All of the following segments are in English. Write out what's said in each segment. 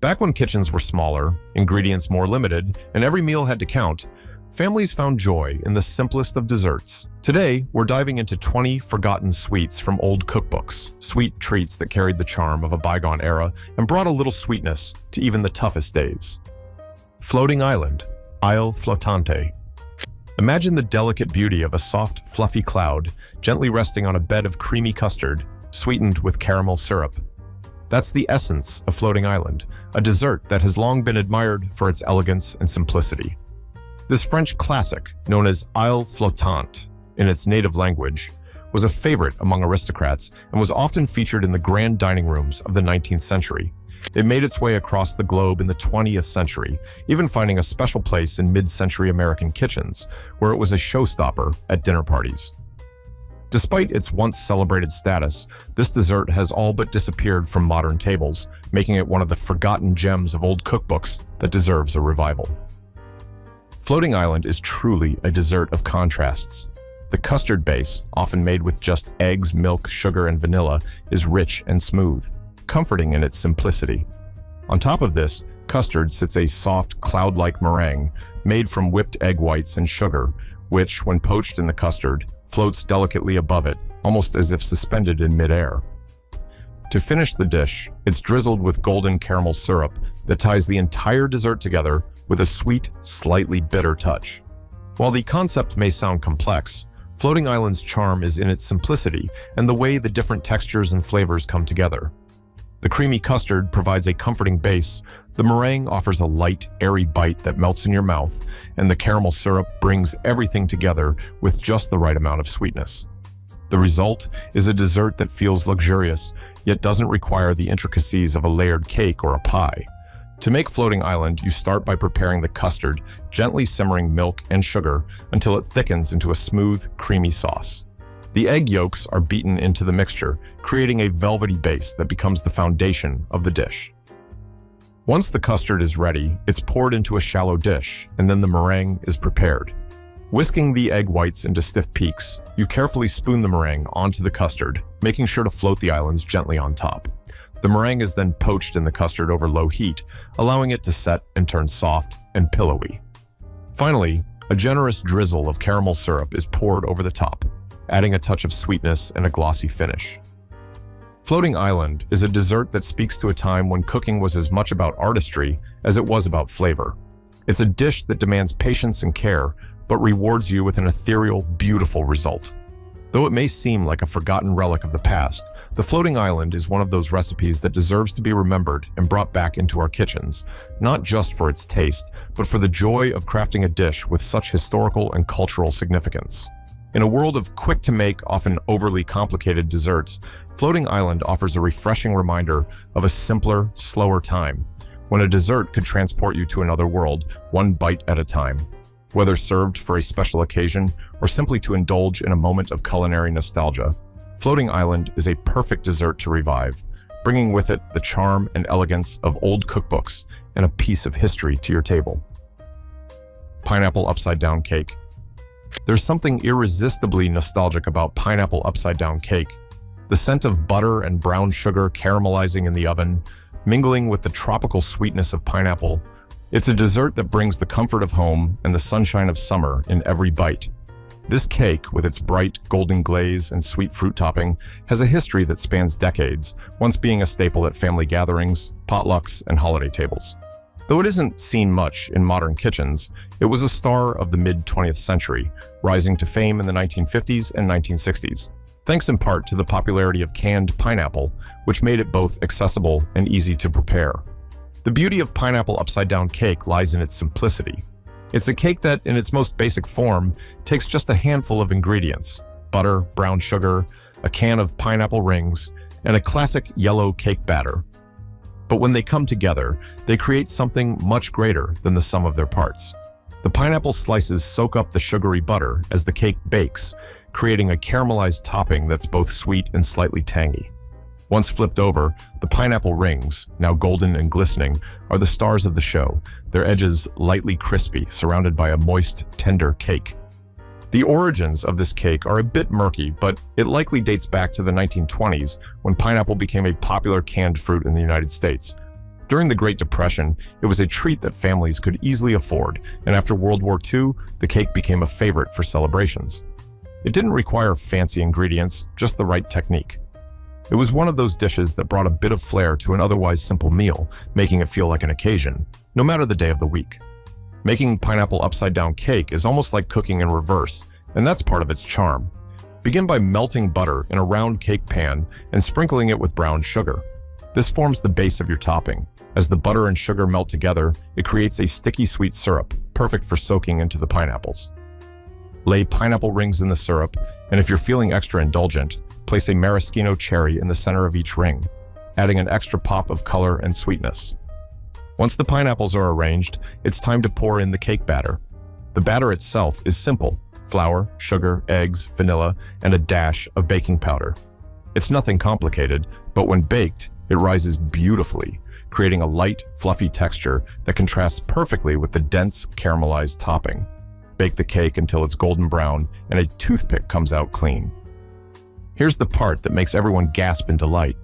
Back when kitchens were smaller, ingredients more limited, and every meal had to count, families found joy in the simplest of desserts. Today, we're diving into 20 forgotten sweets from old cookbooks, sweet treats that carried the charm of a bygone era and brought a little sweetness to even the toughest days. Floating Island, Isle Flottante. Imagine the delicate beauty of a soft, fluffy cloud gently resting on a bed of creamy custard, sweetened with caramel syrup. That's the essence of Floating Island, a dessert that has long been admired for its elegance and simplicity. This French classic, known as Isle Flottante in its native language, was a favorite among aristocrats and was often featured in the grand dining rooms of the 19th century. It made its way across the globe in the 20th century, even finding a special place in mid-century American kitchens, where it was a showstopper at dinner parties. Despite its once celebrated status, this dessert has all but disappeared from modern tables, making it one of the forgotten gems of old cookbooks that deserves a revival. Floating Island is truly a dessert of contrasts. The custard base, often made with just eggs, milk, sugar, and vanilla, is rich and smooth, comforting in its simplicity. On top of this, custard sits a soft, cloud-like meringue made from whipped egg whites and sugar, which, when poached in the custard, floats delicately above it, almost as if suspended in midair. To finish the dish, it's drizzled with golden caramel syrup that ties the entire dessert together with a sweet, slightly bitter touch. While the concept may sound complex, Floating Island's charm is in its simplicity and the way the different textures and flavors come together. The creamy custard provides a comforting base, the meringue offers a light, airy bite that melts in your mouth, and the caramel syrup brings everything together with just the right amount of sweetness. The result is a dessert that feels luxurious, yet doesn't require the intricacies of a layered cake or a pie. To make Floating Island, you start by preparing the custard, gently simmering milk and sugar until it thickens into a smooth, creamy sauce. The egg yolks are beaten into the mixture, creating a velvety base that becomes the foundation of the dish. Once the custard is ready, it's poured into a shallow dish, and then the meringue is prepared. Whisking the egg whites into stiff peaks, you carefully spoon the meringue onto the custard, making sure to float the islands gently on top. The meringue is then poached in the custard over low heat, allowing it to set and turn soft and pillowy. Finally, a generous drizzle of caramel syrup is poured over the top, adding a touch of sweetness and a glossy finish. Floating Island is a dessert that speaks to a time when cooking was as much about artistry as it was about flavor. It's a dish that demands patience and care, but rewards you with an ethereal, beautiful result. Though it may seem like a forgotten relic of the past, the Floating Island is one of those recipes that deserves to be remembered and brought back into our kitchens, not just for its taste, but for the joy of crafting a dish with such historical and cultural significance. In a world of quick-to-make, often overly complicated desserts, Floating Island offers a refreshing reminder of a simpler, slower time, when a dessert could transport you to another world, one bite at a time. Whether served for a special occasion or simply to indulge in a moment of culinary nostalgia, Floating Island is a perfect dessert to revive, bringing with it the charm and elegance of old cookbooks and a piece of history to your table. Pineapple upside-down cake. There's something irresistibly nostalgic about pineapple upside-down cake. The scent of butter and brown sugar caramelizing in the oven, mingling with the tropical sweetness of pineapple. It's a dessert that brings the comfort of home and the sunshine of summer in every bite. This cake, with its bright golden glaze and sweet fruit topping, has a history that spans decades, once being a staple at family gatherings, potlucks, and holiday tables. Though it isn't seen much in modern kitchens, it was a star of the mid-20th century, rising to fame in the 1950s and 1960s, thanks in part to the popularity of canned pineapple, which made it both accessible and easy to prepare. The beauty of pineapple upside-down cake lies in its simplicity. It's a cake that, in its most basic form, takes just a handful of ingredients: butter, brown sugar, a can of pineapple rings, and a classic yellow cake batter. But when they come together, they create something much greater than the sum of their parts. The pineapple slices soak up the sugary butter as the cake bakes, creating a caramelized topping that's both sweet and slightly tangy. Once flipped over, the pineapple rings, now golden and glistening, are the stars of the show, their edges lightly crispy, surrounded by a moist, tender cake. The origins of this cake are a bit murky, but it likely dates back to the 1920s, when pineapple became a popular canned fruit in the United States. During the Great Depression, it was a treat that families could easily afford, and after World War II, the cake became a favorite for celebrations. It didn't require fancy ingredients, just the right technique. It was one of those dishes that brought a bit of flair to an otherwise simple meal, making it feel like an occasion, no matter the day of the week. Making pineapple upside-down cake is almost like cooking in reverse, and that's part of its charm. Begin by melting butter in a round cake pan and sprinkling it with brown sugar. This forms the base of your topping. As the butter and sugar melt together, it creates a sticky sweet syrup, perfect for soaking into the pineapples. Lay pineapple rings in the syrup, and if you're feeling extra indulgent, place a maraschino cherry in the center of each ring, adding an extra pop of color and sweetness. Once the pineapples are arranged, it's time to pour in the cake batter. The batter itself is simple: flour, sugar, eggs, vanilla, and a dash of baking powder. It's nothing complicated, but when baked, it rises beautifully, creating a light, fluffy texture that contrasts perfectly with the dense, caramelized topping. Bake the cake until it's golden brown and a toothpick comes out clean. Here's the part that makes everyone gasp in delight.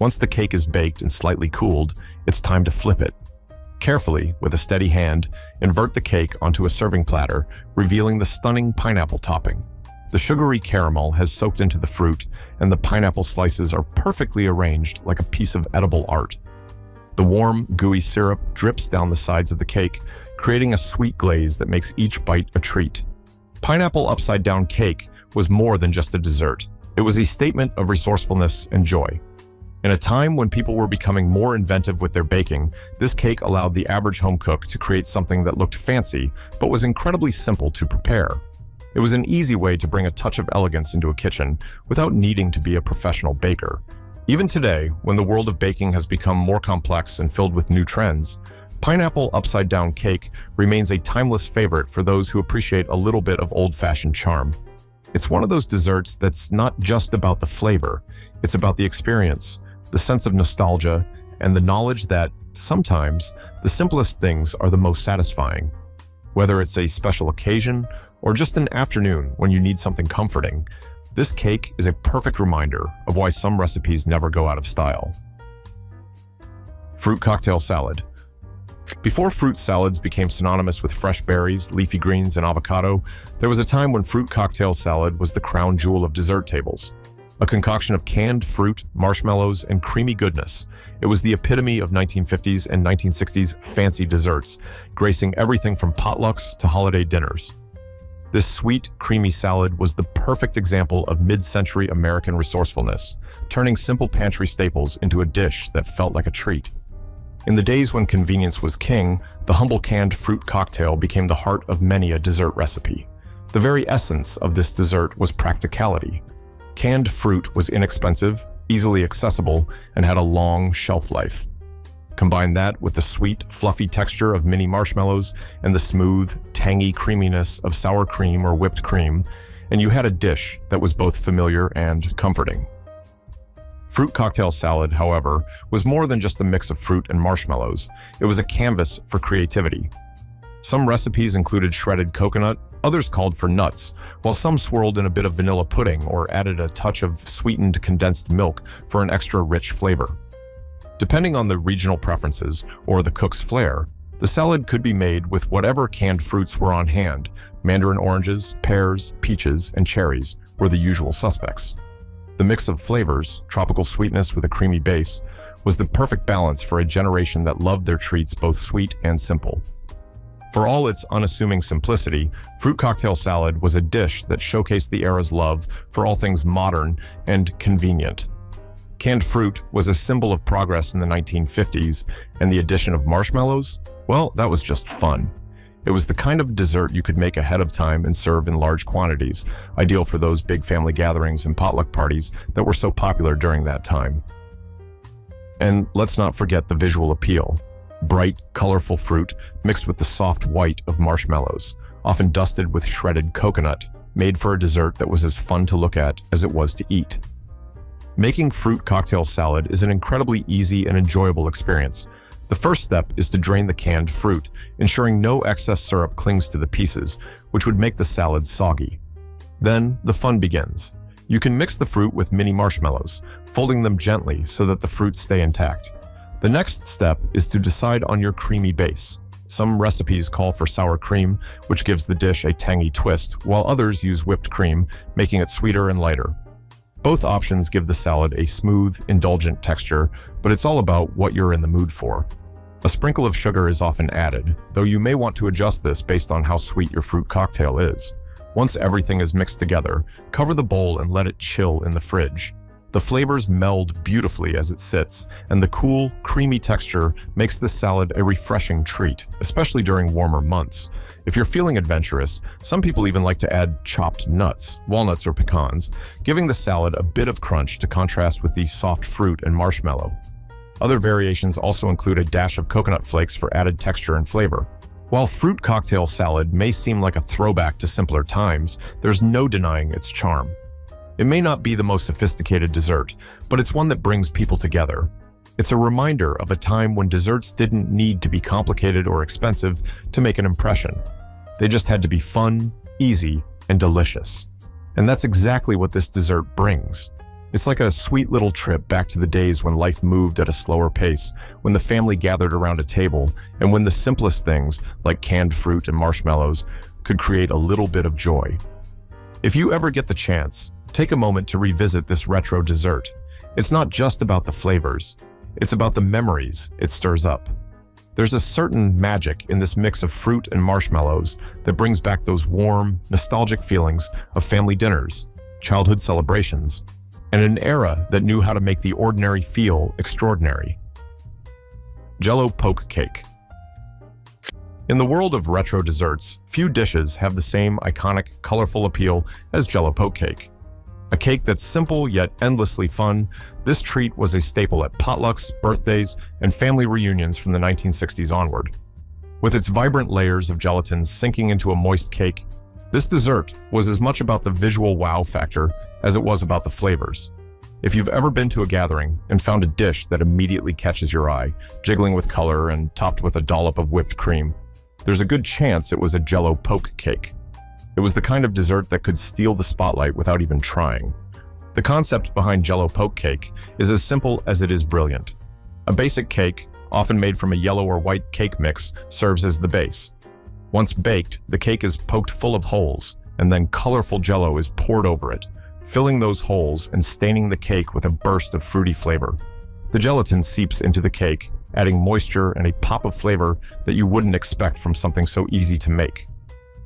Once the cake is baked and slightly cooled, it's time to flip it. Carefully, with a steady hand, invert the cake onto a serving platter, revealing the stunning pineapple topping. The sugary caramel has soaked into the fruit, and the pineapple slices are perfectly arranged like a piece of edible art. The warm, gooey syrup drips down the sides of the cake, creating a sweet glaze that makes each bite a treat. Pineapple upside-down cake was more than just a dessert. It was a statement of resourcefulness and joy. In a time when people were becoming more inventive with their baking, this cake allowed the average home cook to create something that looked fancy, but was incredibly simple to prepare. It was an easy way to bring a touch of elegance into a kitchen without needing to be a professional baker. Even today, when the world of baking has become more complex and filled with new trends, pineapple upside-down cake remains a timeless favorite for those who appreciate a little bit of old-fashioned charm. It's one of those desserts that's not just about the flavor, it's about the experience, the sense of nostalgia, and the knowledge that, sometimes, the simplest things are the most satisfying. Whether it's a special occasion or just an afternoon when you need something comforting, this cake is a perfect reminder of why some recipes never go out of style. Fruit cocktail salad. Before fruit salads became synonymous with fresh berries, leafy greens, and avocado, there was a time when fruit cocktail salad was the crown jewel of dessert tables. A concoction of canned fruit, marshmallows, and creamy goodness, it was the epitome of 1950s and 1960s fancy desserts, gracing everything from potlucks to holiday dinners. This sweet, creamy salad was the perfect example of mid-century American resourcefulness, turning simple pantry staples into a dish that felt like a treat. In the days when convenience was king, the humble canned fruit cocktail became the heart of many a dessert recipe. The very essence of this dessert was practicality. Canned fruit was inexpensive, easily accessible, and had a long shelf life. Combine that with the sweet, fluffy texture of mini marshmallows and the smooth, tangy creaminess of sour cream or whipped cream, and you had a dish that was both familiar and comforting. Fruit cocktail salad, however, was more than just a mix of fruit and marshmallows. It was a canvas for creativity. Some recipes included shredded coconut, others called for nuts, while some swirled in a bit of vanilla pudding or added a touch of sweetened condensed milk for an extra rich flavor. Depending on the regional preferences or the cook's flair, the salad could be made with whatever canned fruits were on hand. Mandarin oranges, pears, peaches, and cherries were the usual suspects. The mix of flavors, tropical sweetness with a creamy base, was the perfect balance for a generation that loved their treats both sweet and simple. For all its unassuming simplicity, fruit cocktail salad was a dish that showcased the era's love for all things modern and convenient. Canned fruit was a symbol of progress in the 1950s, and the addition of marshmallows, well, that was just fun. It was the kind of dessert you could make ahead of time and serve in large quantities, ideal for those big family gatherings and potluck parties that were so popular during that time. And let's not forget the visual appeal. Bright, colorful fruit mixed with the soft white of marshmallows, often dusted with shredded coconut, made for a dessert that was as fun to look at as it was to eat. Making fruit cocktail salad is an incredibly easy and enjoyable experience. The first step is to drain the canned fruit, ensuring no excess syrup clings to the pieces, which would make the salad soggy. Then, the fun begins. You can mix the fruit with mini marshmallows, folding them gently so that the fruits stay intact. The next step is to decide on your creamy base. Some recipes call for sour cream, which gives the dish a tangy twist, while others use whipped cream, making it sweeter and lighter. Both options give the salad a smooth, indulgent texture, but it's all about what you're in the mood for. A sprinkle of sugar is often added, though you may want to adjust this based on how sweet your fruit cocktail is. Once everything is mixed together, cover the bowl and let it chill in the fridge. The flavors meld beautifully as it sits, and the cool, creamy texture makes this salad a refreshing treat, especially during warmer months. If you're feeling adventurous, some people even like to add chopped nuts, walnuts or pecans, giving the salad a bit of crunch to contrast with the soft fruit and marshmallow. Other variations also include a dash of coconut flakes for added texture and flavor. While fruit cocktail salad may seem like a throwback to simpler times, there's no denying its charm. It may not be the most sophisticated dessert, but it's one that brings people together. It's a reminder of a time when desserts didn't need to be complicated or expensive to make an impression. They just had to be fun, easy, and delicious. And that's exactly what this dessert brings. It's like a sweet little trip back to the days when life moved at a slower pace, when the family gathered around a table, and when the simplest things, like canned fruit and marshmallows, could create a little bit of joy. If you ever get the chance, take a moment to revisit this retro dessert. It's not just about the flavors, it's about the memories it stirs up. There's a certain magic in this mix of fruit and marshmallows that brings back those warm, nostalgic feelings of family dinners, childhood celebrations, and an era that knew how to make the ordinary feel extraordinary. Jell-O poke cake. In the world of retro desserts, few dishes have the same iconic, colorful appeal as Jell-O poke cake. A cake that's simple yet endlessly fun, this treat was a staple at potlucks, birthdays, and family reunions from the 1960s onward. With its vibrant layers of gelatin sinking into a moist cake, this dessert was as much about the visual wow factor as it was about the flavors. If you've ever been to a gathering and found a dish that immediately catches your eye, jiggling with color and topped with a dollop of whipped cream, there's a good chance it was a Jell-O poke cake. It was the kind of dessert that could steal the spotlight without even trying. The concept behind Jell-O poke cake is as simple as it is brilliant. A basic cake, often made from a yellow or white cake mix, serves as the base. Once baked, the cake is poked full of holes, and then colorful Jell-O is poured over it, filling those holes and staining the cake with a burst of fruity flavor. The gelatin seeps into the cake, adding moisture and a pop of flavor that you wouldn't expect from something so easy to make.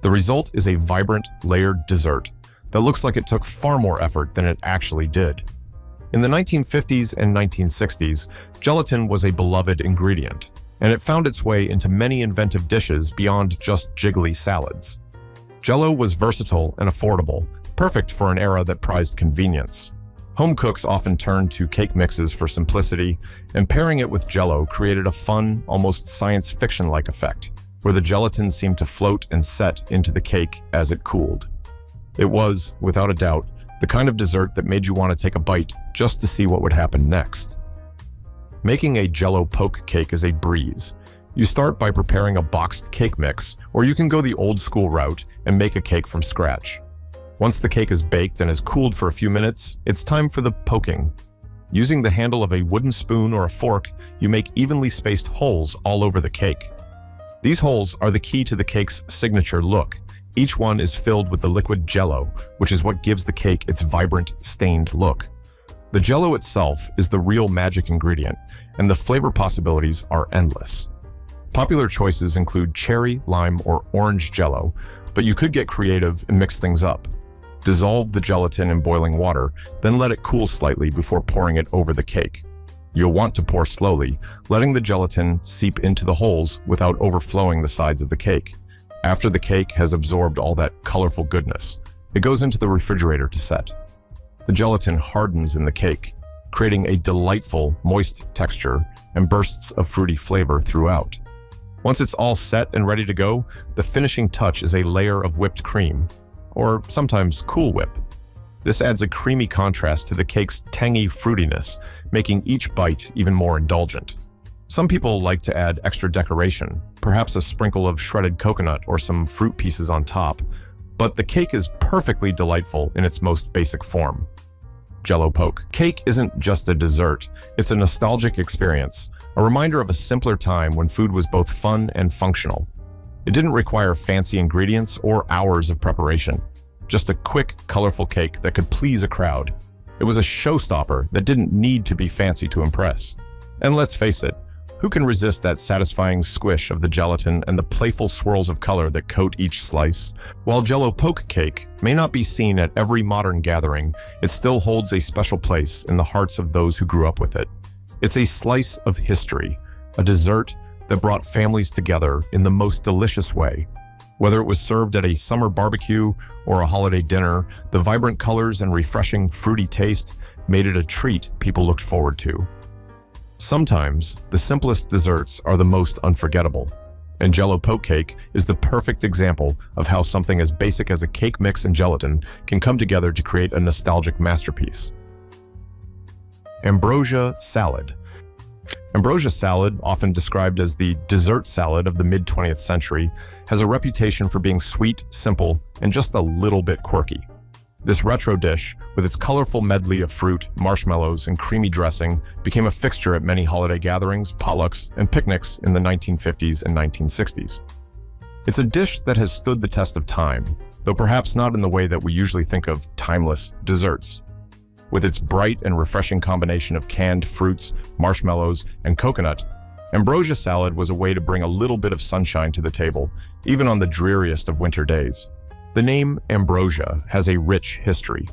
The result is a vibrant, layered dessert that looks like it took far more effort than it actually did. In the 1950s and 1960s, gelatin was a beloved ingredient, and it found its way into many inventive dishes beyond just jiggly salads. Jell-O was versatile and affordable, perfect for an era that prized convenience. Home cooks often turned to cake mixes for simplicity, and pairing it with Jell-O created a fun, almost science fiction-like effect, where the gelatin seemed to float and set into the cake as it cooled. It was, without a doubt, the kind of dessert that made you want to take a bite just to see what would happen next. Making a Jell-O poke cake is a breeze. You start by preparing a boxed cake mix, or you can go the old-school route and make a cake from scratch. Once the cake is baked and has cooled for a few minutes, it's time for the poking. Using the handle of a wooden spoon or a fork, you make evenly spaced holes all over the cake. These holes are the key to the cake's signature look. Each one is filled with the liquid Jell-O, which is what gives the cake its vibrant, stained look. The Jell-O itself is the real magic ingredient, and the flavor possibilities are endless. Popular choices include cherry, lime, or orange Jell-O, but you could get creative and mix things up. Dissolve the gelatin in boiling water, then let it cool slightly before pouring it over the cake. You'll want to pour slowly, letting the gelatin seep into the holes without overflowing the sides of the cake. After the cake has absorbed all that colorful goodness, it goes into the refrigerator to set. The gelatin hardens in the cake, creating a delightful, moist texture and bursts of fruity flavor throughout. Once it's all set and ready to go, the finishing touch is a layer of whipped cream, or sometimes Cool Whip. This adds a creamy contrast to the cake's tangy fruitiness, making each bite even more indulgent. Some people like to add extra decoration, perhaps a sprinkle of shredded coconut or some fruit pieces on top, but the cake is perfectly delightful in its most basic form. Jell-O poke. Cake isn't just a dessert, it's a nostalgic experience, a reminder of a simpler time when food was both fun and functional. It didn't require fancy ingredients or hours of preparation, just a quick, colorful cake that could please a crowd. It was a showstopper that didn't need to be fancy to impress. And let's face it, who can resist that satisfying squish of the gelatin and the playful swirls of color that coat each slice? While Jell-O poke cake may not be seen at every modern gathering, it still holds a special place in the hearts of those who grew up with it. It's a slice of history, a dessert that brought families together in the most delicious way. Whether it was served at a summer barbecue or a holiday dinner, the vibrant colors and refreshing fruity taste made it a treat people looked forward to. Sometimes, the simplest desserts are the most unforgettable, and Jell-O poke cake is the perfect example of how something as basic as a cake mix and gelatin can come together to create a nostalgic masterpiece. Ambrosia salad. Ambrosia salad, often described as the dessert salad of the mid-20th century, has a reputation for being sweet, simple, and just a little bit quirky. This retro dish, with its colorful medley of fruit, marshmallows, and creamy dressing, became a fixture at many holiday gatherings, potlucks, and picnics in the 1950s and 1960s. It's a dish that has stood the test of time, though perhaps not in the way that we usually think of timeless desserts. With its bright and refreshing combination of canned fruits, marshmallows, and coconut, ambrosia salad was a way to bring a little bit of sunshine to the table, even on the dreariest of winter days. The name ambrosia has a rich history.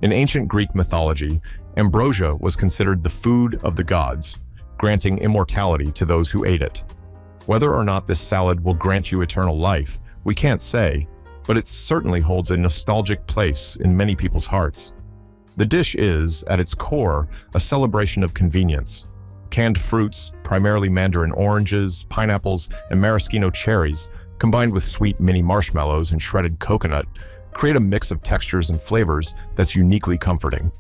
In ancient Greek mythology, ambrosia was considered the food of the gods, granting immortality to those who ate it. Whether or not this salad will grant you eternal life, we can't say, but it certainly holds a nostalgic place in many people's hearts. The dish is, at its core, a celebration of convenience. Canned fruits, primarily mandarin oranges, pineapples, and maraschino cherries, combined with sweet mini marshmallows and shredded coconut, create a mix of textures and flavors that's uniquely comforting.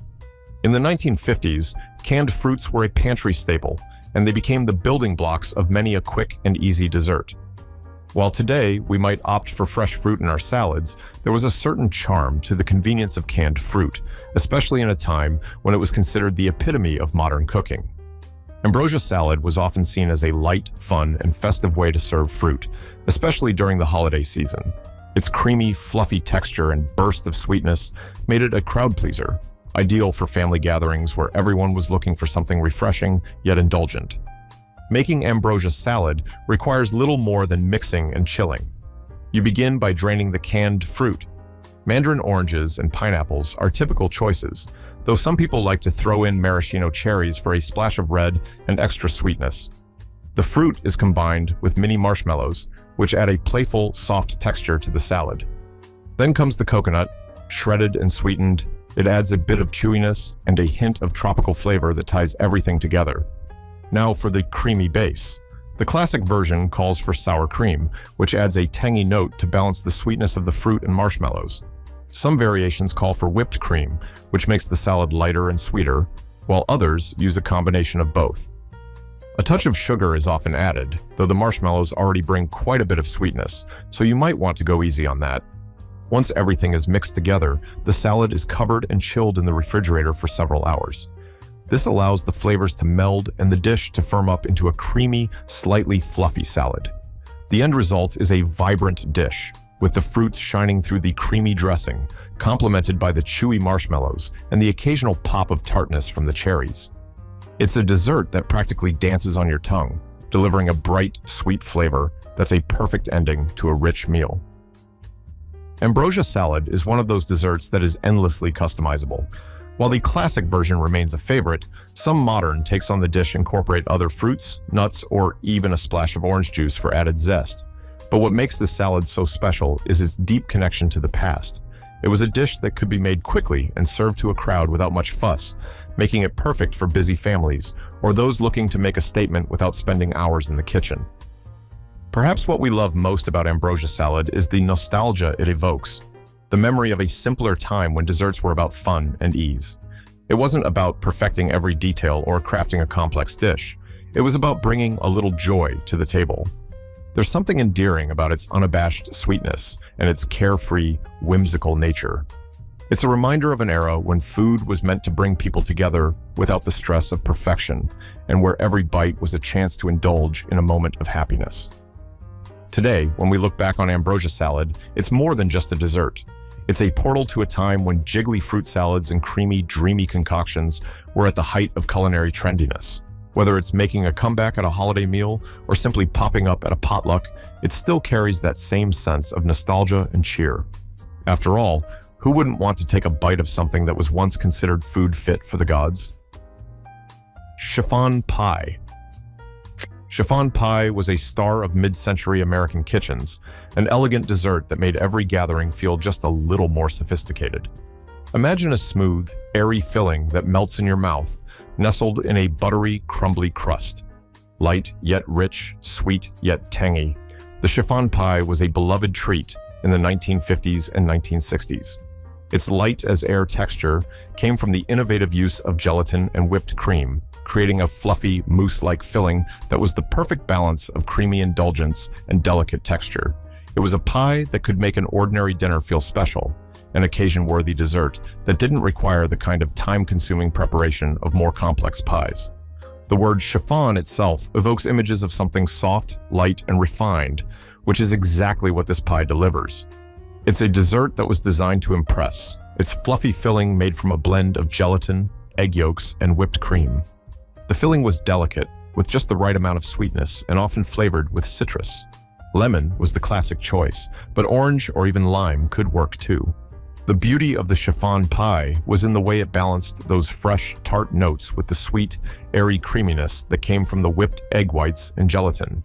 In the 1950s, canned fruits were a pantry staple, and they became the building blocks of many a quick and easy dessert. While today we might opt for fresh fruit in our salads, there was a certain charm to the convenience of canned fruit, especially in a time when it was considered the epitome of modern cooking. Ambrosia salad was often seen as a light, fun, and festive way to serve fruit, especially during the holiday season. Its creamy, fluffy texture and burst of sweetness made it a crowd pleaser, ideal for family gatherings where everyone was looking for something refreshing yet indulgent. Making ambrosia salad requires little more than mixing and chilling. You begin by draining the canned fruit. Mandarin oranges and pineapples are typical choices, though some people like to throw in maraschino cherries for a splash of red and extra sweetness. The fruit is combined with mini marshmallows, which add a playful, soft texture to the salad. Then comes the coconut, shredded and sweetened. It adds a bit of chewiness and a hint of tropical flavor that ties everything together. Now for the creamy base. The classic version calls for sour cream, which adds a tangy note to balance the sweetness of the fruit and marshmallows. Some variations call for whipped cream, which makes the salad lighter and sweeter, while others use a combination of both. A touch of sugar is often added, though the marshmallows already bring quite a bit of sweetness, so you might want to go easy on that. Once everything is mixed together, the salad is covered and chilled in the refrigerator for several hours. This allows the flavors to meld and the dish to firm up into a creamy, slightly fluffy salad. The end result is a vibrant dish, with the fruits shining through the creamy dressing, complemented by the chewy marshmallows and the occasional pop of tartness from the cherries. It's a dessert that practically dances on your tongue, delivering a bright, sweet flavor that's a perfect ending to a rich meal. Ambrosia salad is one of those desserts that is endlessly customizable. While the classic version remains a favorite, some modern takes on the dish incorporate other fruits, nuts, or even a splash of orange juice for added zest. But what makes this salad so special is its deep connection to the past. It was a dish that could be made quickly and served to a crowd without much fuss, making it perfect for busy families or those looking to make a statement without spending hours in the kitchen. Perhaps what we love most about ambrosia salad is the nostalgia it evokes, the memory of a simpler time when desserts were about fun and ease. It wasn't about perfecting every detail or crafting a complex dish. It was about bringing a little joy to the table. There's something endearing about its unabashed sweetness and its carefree, whimsical nature. It's a reminder of an era when food was meant to bring people together without the stress of perfection, and where every bite was a chance to indulge in a moment of happiness. Today, when we look back on ambrosia salad, it's more than just a dessert. It's a portal to a time when jiggly fruit salads and creamy, dreamy concoctions were at the height of culinary trendiness. Whether it's making a comeback at a holiday meal or simply popping up at a potluck, it still carries that same sense of nostalgia and cheer. After all, who wouldn't want to take a bite of something that was once considered food fit for the gods? Chiffon pie. Chiffon pie was a star of mid-century American kitchens, an elegant dessert that made every gathering feel just a little more sophisticated. Imagine a smooth, airy filling that melts in your mouth, nestled in a buttery, crumbly crust. Light yet rich, sweet yet tangy, the chiffon pie was a beloved treat in the 1950s and 1960s. Its light-as-air texture came from the innovative use of gelatin and whipped cream, creating a fluffy, mousse-like filling that was the perfect balance of creamy indulgence and delicate texture. It was a pie that could make an ordinary dinner feel special, an occasion-worthy dessert that didn't require the kind of time-consuming preparation of more complex pies. The word chiffon itself evokes images of something soft, light, and refined, which is exactly what this pie delivers. It's a dessert that was designed to impress, its fluffy filling made from a blend of gelatin, egg yolks, and whipped cream. The filling was delicate, with just the right amount of sweetness and often flavored with citrus. Lemon was the classic choice, but orange or even lime could work too. The beauty of the chiffon pie was in the way it balanced those fresh, tart notes with the sweet, airy creaminess that came from the whipped egg whites and gelatin.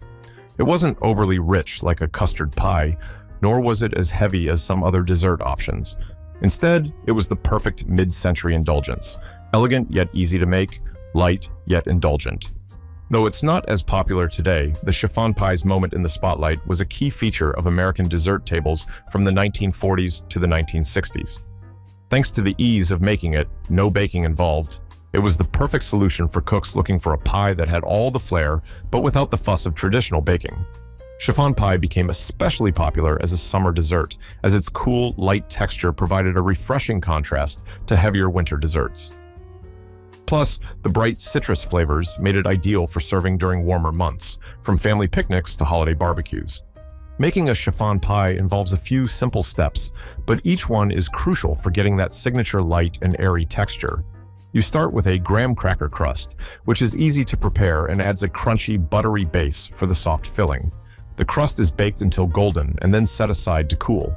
It wasn't overly rich like a custard pie, nor was it as heavy as some other dessert options. Instead, it was the perfect mid-century indulgence, elegant yet easy to make, light yet indulgent. Though it's not as popular today, the chiffon pie's moment in the spotlight was a key feature of American dessert tables from the 1940s to the 1960s. Thanks to the ease of making it, no baking involved, it was the perfect solution for cooks looking for a pie that had all the flair, but without the fuss of traditional baking. Chiffon pie became especially popular as a summer dessert, as its cool, light texture provided a refreshing contrast to heavier winter desserts. Plus, the bright citrus flavors made it ideal for serving during warmer months, from family picnics to holiday barbecues. Making a chiffon pie involves a few simple steps, but each one is crucial for getting that signature light and airy texture. You start with a graham cracker crust, which is easy to prepare and adds a crunchy, buttery base for the soft filling. The crust is baked until golden and then set aside to cool.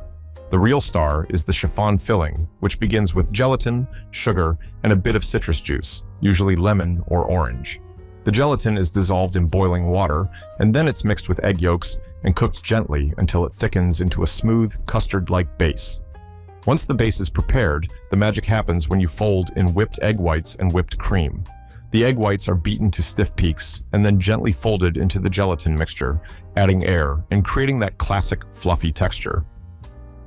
The real star is the chiffon filling, which begins with gelatin, sugar, and a bit of citrus juice, usually lemon or orange. The gelatin is dissolved in boiling water, and then it's mixed with egg yolks and cooked gently until it thickens into a smooth, custard-like base. Once the base is prepared, the magic happens when you fold in whipped egg whites and whipped cream. The egg whites are beaten to stiff peaks and then gently folded into the gelatin mixture, adding air and creating that classic fluffy texture.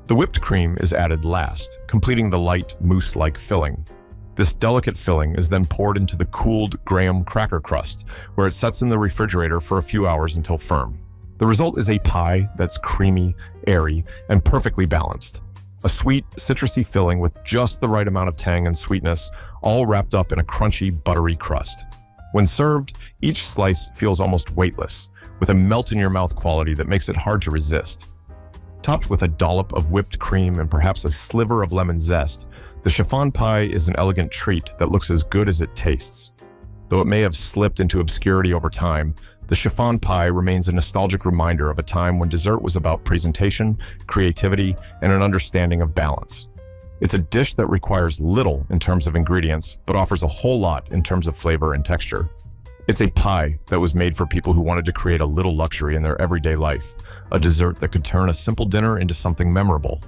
The whipped cream is added last, completing the light, mousse-like filling. This delicate filling is then poured into the cooled graham cracker crust, where it sets in the refrigerator for a few hours until firm. The result is a pie that's creamy, airy, and perfectly balanced. A sweet, citrusy filling with just the right amount of tang and sweetness, all wrapped up in a crunchy, buttery crust. When served, each slice feels almost weightless, with a melt-in-your-mouth quality that makes it hard to resist. Topped with a dollop of whipped cream and perhaps a sliver of lemon zest, the chiffon pie is an elegant treat that looks as good as it tastes. Though it may have slipped into obscurity over time, the chiffon pie remains a nostalgic reminder of a time when dessert was about presentation, creativity, and an understanding of balance. It's a dish that requires little in terms of ingredients, but offers a whole lot in terms of flavor and texture. It's a pie that was made for people who wanted to create a little luxury in their everyday life, a dessert that could turn a simple dinner into something memorable.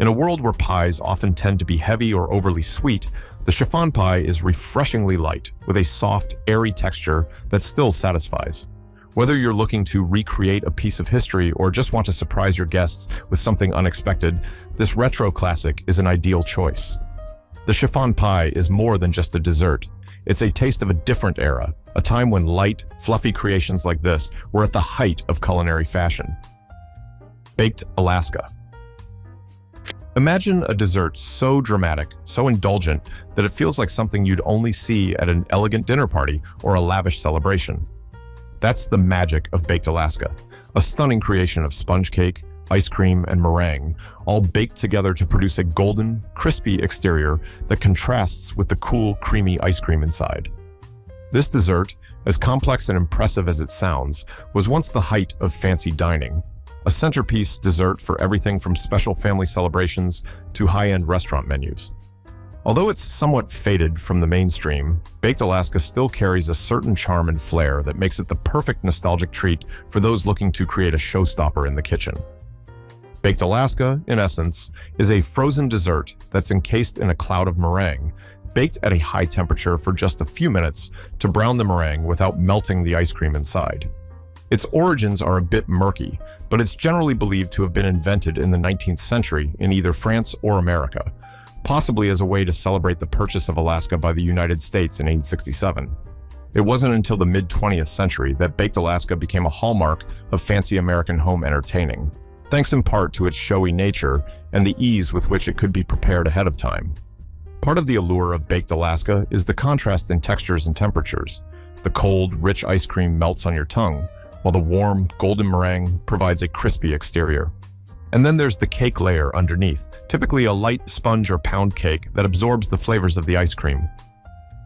In a world where pies often tend to be heavy or overly sweet, the chiffon pie is refreshingly light, with a soft, airy texture that still satisfies. Whether you're looking to recreate a piece of history or just want to surprise your guests with something unexpected, this retro classic is an ideal choice. The chiffon pie is more than just a dessert. It's a taste of a different era, a time when light, fluffy creations like this were at the height of culinary fashion. Baked Alaska. Imagine a dessert so dramatic, so indulgent, that it feels like something you'd only see at an elegant dinner party or a lavish celebration. That's the magic of Baked Alaska, a stunning creation of sponge cake, ice cream, and meringue, all baked together to produce a golden, crispy exterior that contrasts with the cool, creamy ice cream inside. This dessert, as complex and impressive as it sounds, was once the height of fancy dining, a centerpiece dessert for everything from special family celebrations to high-end restaurant menus. Although it's somewhat faded from the mainstream, Baked Alaska still carries a certain charm and flair that makes it the perfect nostalgic treat for those looking to create a showstopper in the kitchen. Baked Alaska, in essence, is a frozen dessert that's encased in a cloud of meringue, baked at a high temperature for just a few minutes to brown the meringue without melting the ice cream inside. Its origins are a bit murky, but it's generally believed to have been invented in the 19th century in either France or America, possibly as a way to celebrate the purchase of Alaska by the United States in 1867. It wasn't until the mid-20th century that Baked Alaska became a hallmark of fancy American home entertaining, thanks in part to its showy nature and the ease with which it could be prepared ahead of time. Part of the allure of Baked Alaska is the contrast in textures and temperatures. The cold, rich ice cream melts on your tongue, while the warm, golden meringue provides a crispy exterior. And then there's the cake layer underneath, typically a light sponge or pound cake that absorbs the flavors of the ice cream.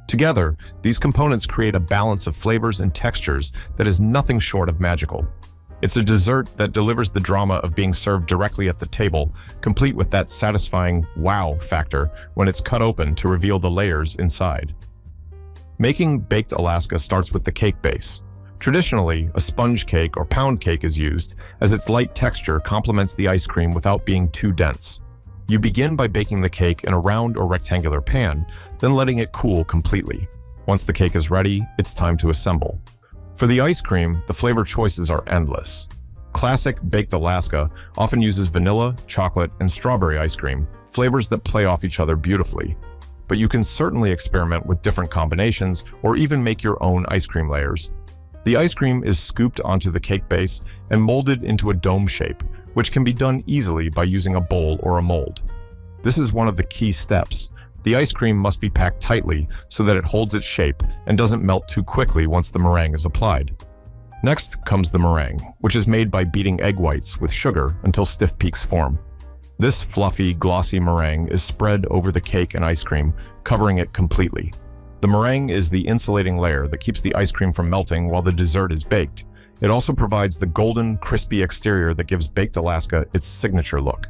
Together, these components create a balance of flavors and textures that is nothing short of magical. It's a dessert that delivers the drama of being served directly at the table, complete with that satisfying wow factor when it's cut open to reveal the layers inside. Making Baked Alaska starts with the cake base. Traditionally, a sponge cake or pound cake is used, as its light texture complements the ice cream without being too dense. You begin by baking the cake in a round or rectangular pan, then letting it cool completely. Once the cake is ready, it's time to assemble. For the ice cream, the flavor choices are endless. Classic Baked Alaska often uses vanilla, chocolate, and strawberry ice cream, flavors that play off each other beautifully. But you can certainly experiment with different combinations or even make your own ice cream layers. The ice cream is scooped onto the cake base and molded into a dome shape, which can be done easily by using a bowl or a mold. This is one of the key steps. The ice cream must be packed tightly so that it holds its shape and doesn't melt too quickly once the meringue is applied. Next comes the meringue, which is made by beating egg whites with sugar until stiff peaks form. This fluffy, glossy meringue is spread over the cake and ice cream, covering it completely. The meringue is the insulating layer that keeps the ice cream from melting while the dessert is baked. It also provides the golden, crispy exterior that gives Baked Alaska its signature look.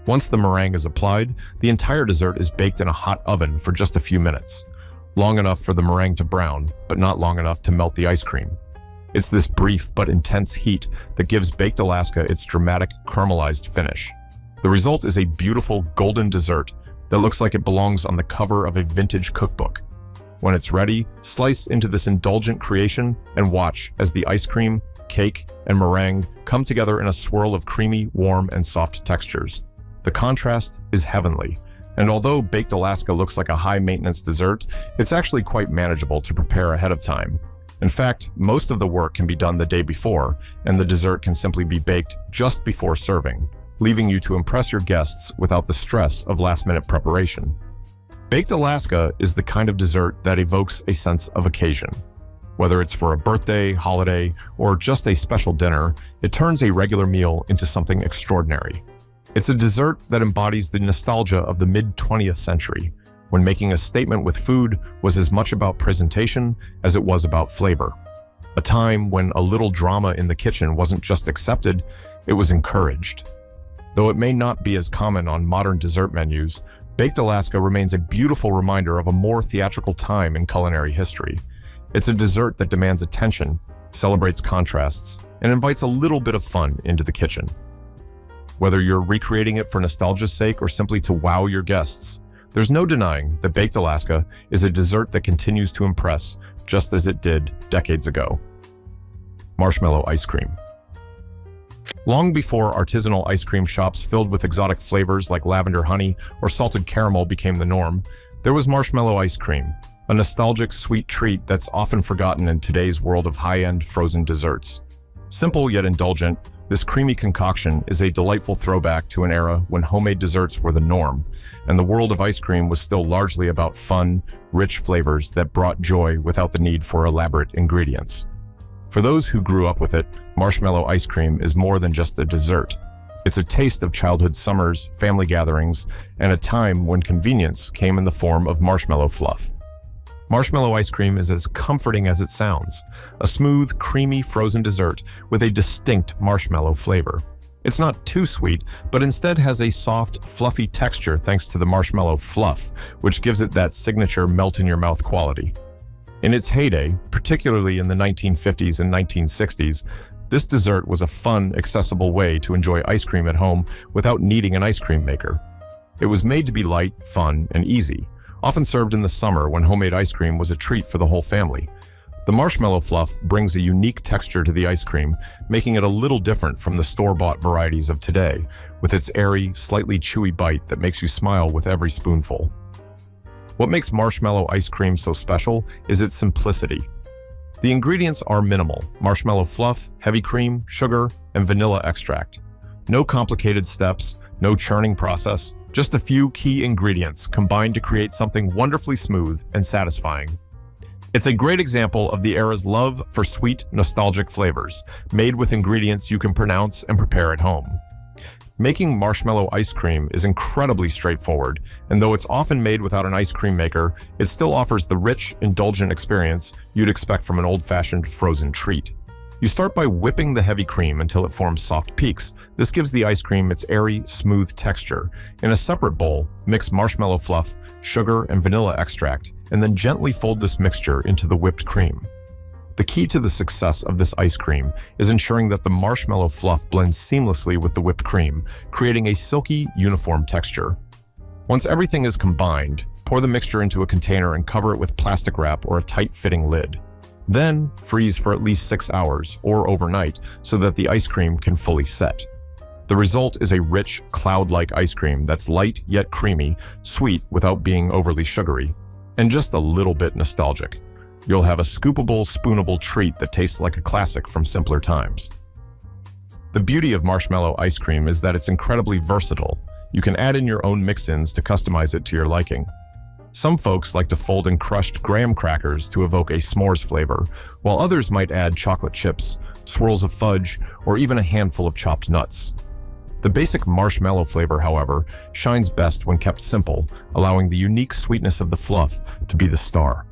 Once the meringue is applied, the entire dessert is baked in a hot oven for just a few minutes, long enough for the meringue to brown, but not long enough to melt the ice cream. It's this brief but intense heat that gives Baked Alaska its dramatic, caramelized finish. The result is a beautiful, golden dessert that looks like it belongs on the cover of a vintage cookbook. When it's ready, slice into this indulgent creation and watch as the ice cream, cake, and meringue come together in a swirl of creamy, warm, and soft textures. The contrast is heavenly, and although Baked Alaska looks like a high-maintenance dessert, it's actually quite manageable to prepare ahead of time. In fact, most of the work can be done the day before, and the dessert can simply be baked just before serving, leaving you to impress your guests without the stress of last-minute preparation. Baked Alaska is the kind of dessert that evokes a sense of occasion. Whether it's for a birthday, holiday, or just a special dinner, it turns a regular meal into something extraordinary. It's a dessert that embodies the nostalgia of the mid-20th century, when making a statement with food was as much about presentation as it was about flavor. A time when a little drama in the kitchen wasn't just accepted, it was encouraged. Though it may not be as common on modern dessert menus, Baked Alaska remains a beautiful reminder of a more theatrical time in culinary history. It's a dessert that demands attention, celebrates contrasts, and invites a little bit of fun into the kitchen. Whether you're recreating it for nostalgia's sake or simply to wow your guests, there's no denying that Baked Alaska is a dessert that continues to impress, just as it did decades ago. Marshmallow ice cream. Long before artisanal ice cream shops filled with exotic flavors like lavender honey or salted caramel became the norm, there was marshmallow ice cream, a nostalgic sweet treat that's often forgotten in today's world of high-end frozen desserts. Simple yet indulgent, this creamy concoction is a delightful throwback to an era when homemade desserts were the norm, and the world of ice cream was still largely about fun, rich flavors that brought joy without the need for elaborate ingredients. For those who grew up with it, marshmallow ice cream is more than just a dessert. It's a taste of childhood summers, family gatherings, and a time when convenience came in the form of marshmallow fluff. Marshmallow ice cream is as comforting as it sounds, a smooth, creamy frozen dessert with a distinct marshmallow flavor. It's not too sweet, but instead has a soft, fluffy texture thanks to the marshmallow fluff, which gives it that signature melt-in-your-mouth quality. In its heyday, particularly in the 1950s and 1960s, this dessert was a fun, accessible way to enjoy ice cream at home without needing an ice cream maker. It was made to be light, fun, and easy, often served in the summer when homemade ice cream was a treat for the whole family. The marshmallow fluff brings a unique texture to the ice cream, making it a little different from the store-bought varieties of today, with its airy, slightly chewy bite that makes you smile with every spoonful. What makes marshmallow ice cream so special is its simplicity. The ingredients are minimal: marshmallow fluff, heavy cream, sugar, and vanilla extract. No complicated steps, no churning process, just a few key ingredients combined to create something wonderfully smooth and satisfying. It's a great example of the era's love for sweet, nostalgic flavors, made with ingredients you can pronounce and prepare at home. Making marshmallow ice cream is incredibly straightforward, and though it's often made without an ice cream maker, it still offers the rich, indulgent experience you'd expect from an old-fashioned frozen treat. You start by whipping the heavy cream until it forms soft peaks. This gives the ice cream its airy, smooth texture. In a separate bowl, mix marshmallow fluff, sugar, and vanilla extract, and then gently fold this mixture into the whipped cream. The key to the success of this ice cream is ensuring that the marshmallow fluff blends seamlessly with the whipped cream, creating a silky, uniform texture. Once everything is combined, pour the mixture into a container and cover it with plastic wrap or a tight-fitting lid. Then, freeze for at least 6 hours or overnight so that the ice cream can fully set. The result is a rich, cloud-like ice cream that's light yet creamy, sweet without being overly sugary, and just a little bit nostalgic. You'll have a scoopable, spoonable treat that tastes like a classic from simpler times. The beauty of marshmallow ice cream is that it's incredibly versatile. You can add in your own mix-ins to customize it to your liking. Some folks like to fold in crushed graham crackers to evoke a s'mores flavor, while others might add chocolate chips, swirls of fudge, or even a handful of chopped nuts. The basic marshmallow flavor, however, shines best when kept simple, allowing the unique sweetness of the fluff to be the star.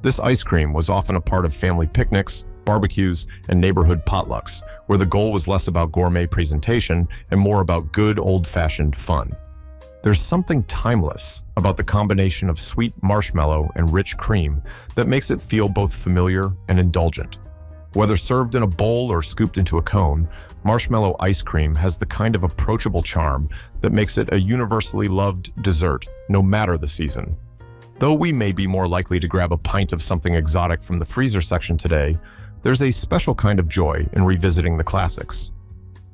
This ice cream was often a part of family picnics, barbecues, and neighborhood potlucks, where the goal was less about gourmet presentation and more about good old-fashioned fun. There's something timeless about the combination of sweet marshmallow and rich cream that makes it feel both familiar and indulgent. Whether served in a bowl or scooped into a cone, marshmallow ice cream has the kind of approachable charm that makes it a universally loved dessert, no matter the season. Though we may be more likely to grab a pint of something exotic from the freezer section today, there's a special kind of joy in revisiting the classics.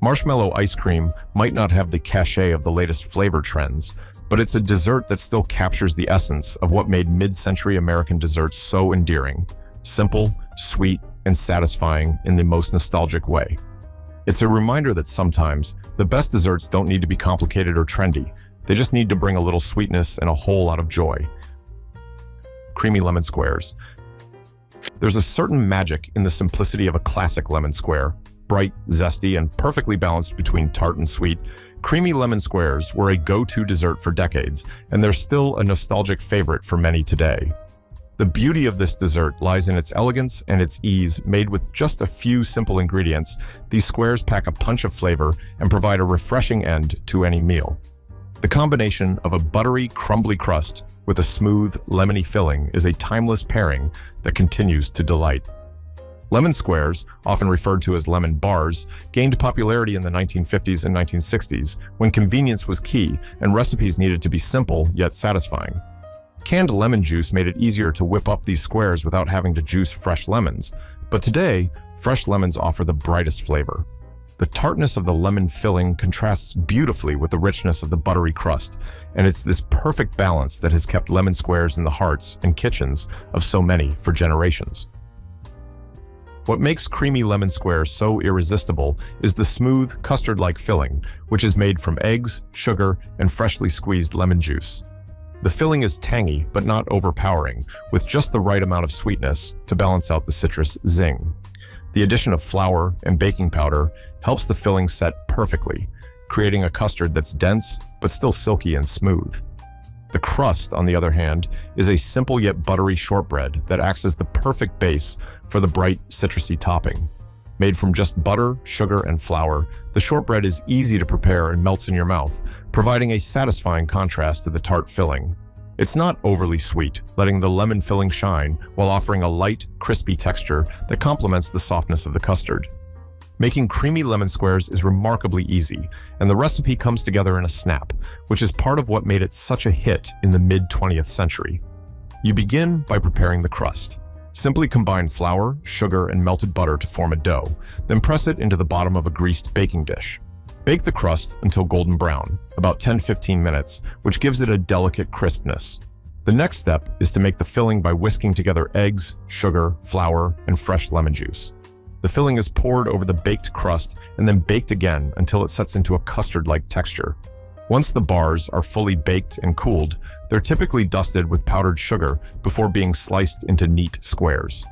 Marshmallow ice cream might not have the cachet of the latest flavor trends, but it's a dessert that still captures the essence of what made mid-century American desserts so endearing: simple, sweet, and satisfying in the most nostalgic way. It's a reminder that sometimes the best desserts don't need to be complicated or trendy. They just need to bring a little sweetness and a whole lot of joy. Creamy lemon squares. There's a certain magic in the simplicity of a classic lemon square. Bright, zesty, and perfectly balanced between tart and sweet, creamy lemon squares were a go-to dessert for decades, and they're still a nostalgic favorite for many today. The beauty of this dessert lies in its elegance and its ease. Made with just a few simple ingredients, these squares pack a punch of flavor and provide a refreshing end to any meal. The combination of a buttery, crumbly crust with a smooth, lemony filling is a timeless pairing that continues to delight. Lemon squares, often referred to as lemon bars, gained popularity in the 1950s and 1960s when convenience was key and recipes needed to be simple yet satisfying. Canned lemon juice made it easier to whip up these squares without having to juice fresh lemons, but today, fresh lemons offer the brightest flavor. The tartness of the lemon filling contrasts beautifully with the richness of the buttery crust, and it's this perfect balance that has kept lemon squares in the hearts and kitchens of so many for generations. What makes creamy lemon squares so irresistible is the smooth, custard-like filling, which is made from eggs, sugar, and freshly squeezed lemon juice. The filling is tangy but not overpowering, with just the right amount of sweetness to balance out the citrus zing. The addition of flour and baking powder helps the filling set perfectly, creating a custard that's dense but still silky and smooth. The crust, on the other hand, is a simple yet buttery shortbread that acts as the perfect base for the bright, citrusy topping. Made from just butter, sugar, and flour, the shortbread is easy to prepare and melts in your mouth, providing a satisfying contrast to the tart filling. It's not overly sweet, letting the lemon filling shine while offering a light, crispy texture that complements the softness of the custard. Making creamy lemon squares is remarkably easy, and the recipe comes together in a snap, which is part of what made it such a hit in the mid-20th century. You begin by preparing the crust. Simply combine flour, sugar, and melted butter to form a dough, then press it into the bottom of a greased baking dish. Bake the crust until golden brown, about 10-15 minutes, which gives it a delicate crispness. The next step is to make the filling by whisking together eggs, sugar, flour, and fresh lemon juice. The filling is poured over the baked crust and then baked again until it sets into a custard-like texture. Once the bars are fully baked and cooled, they're typically dusted with powdered sugar before being sliced into neat squares.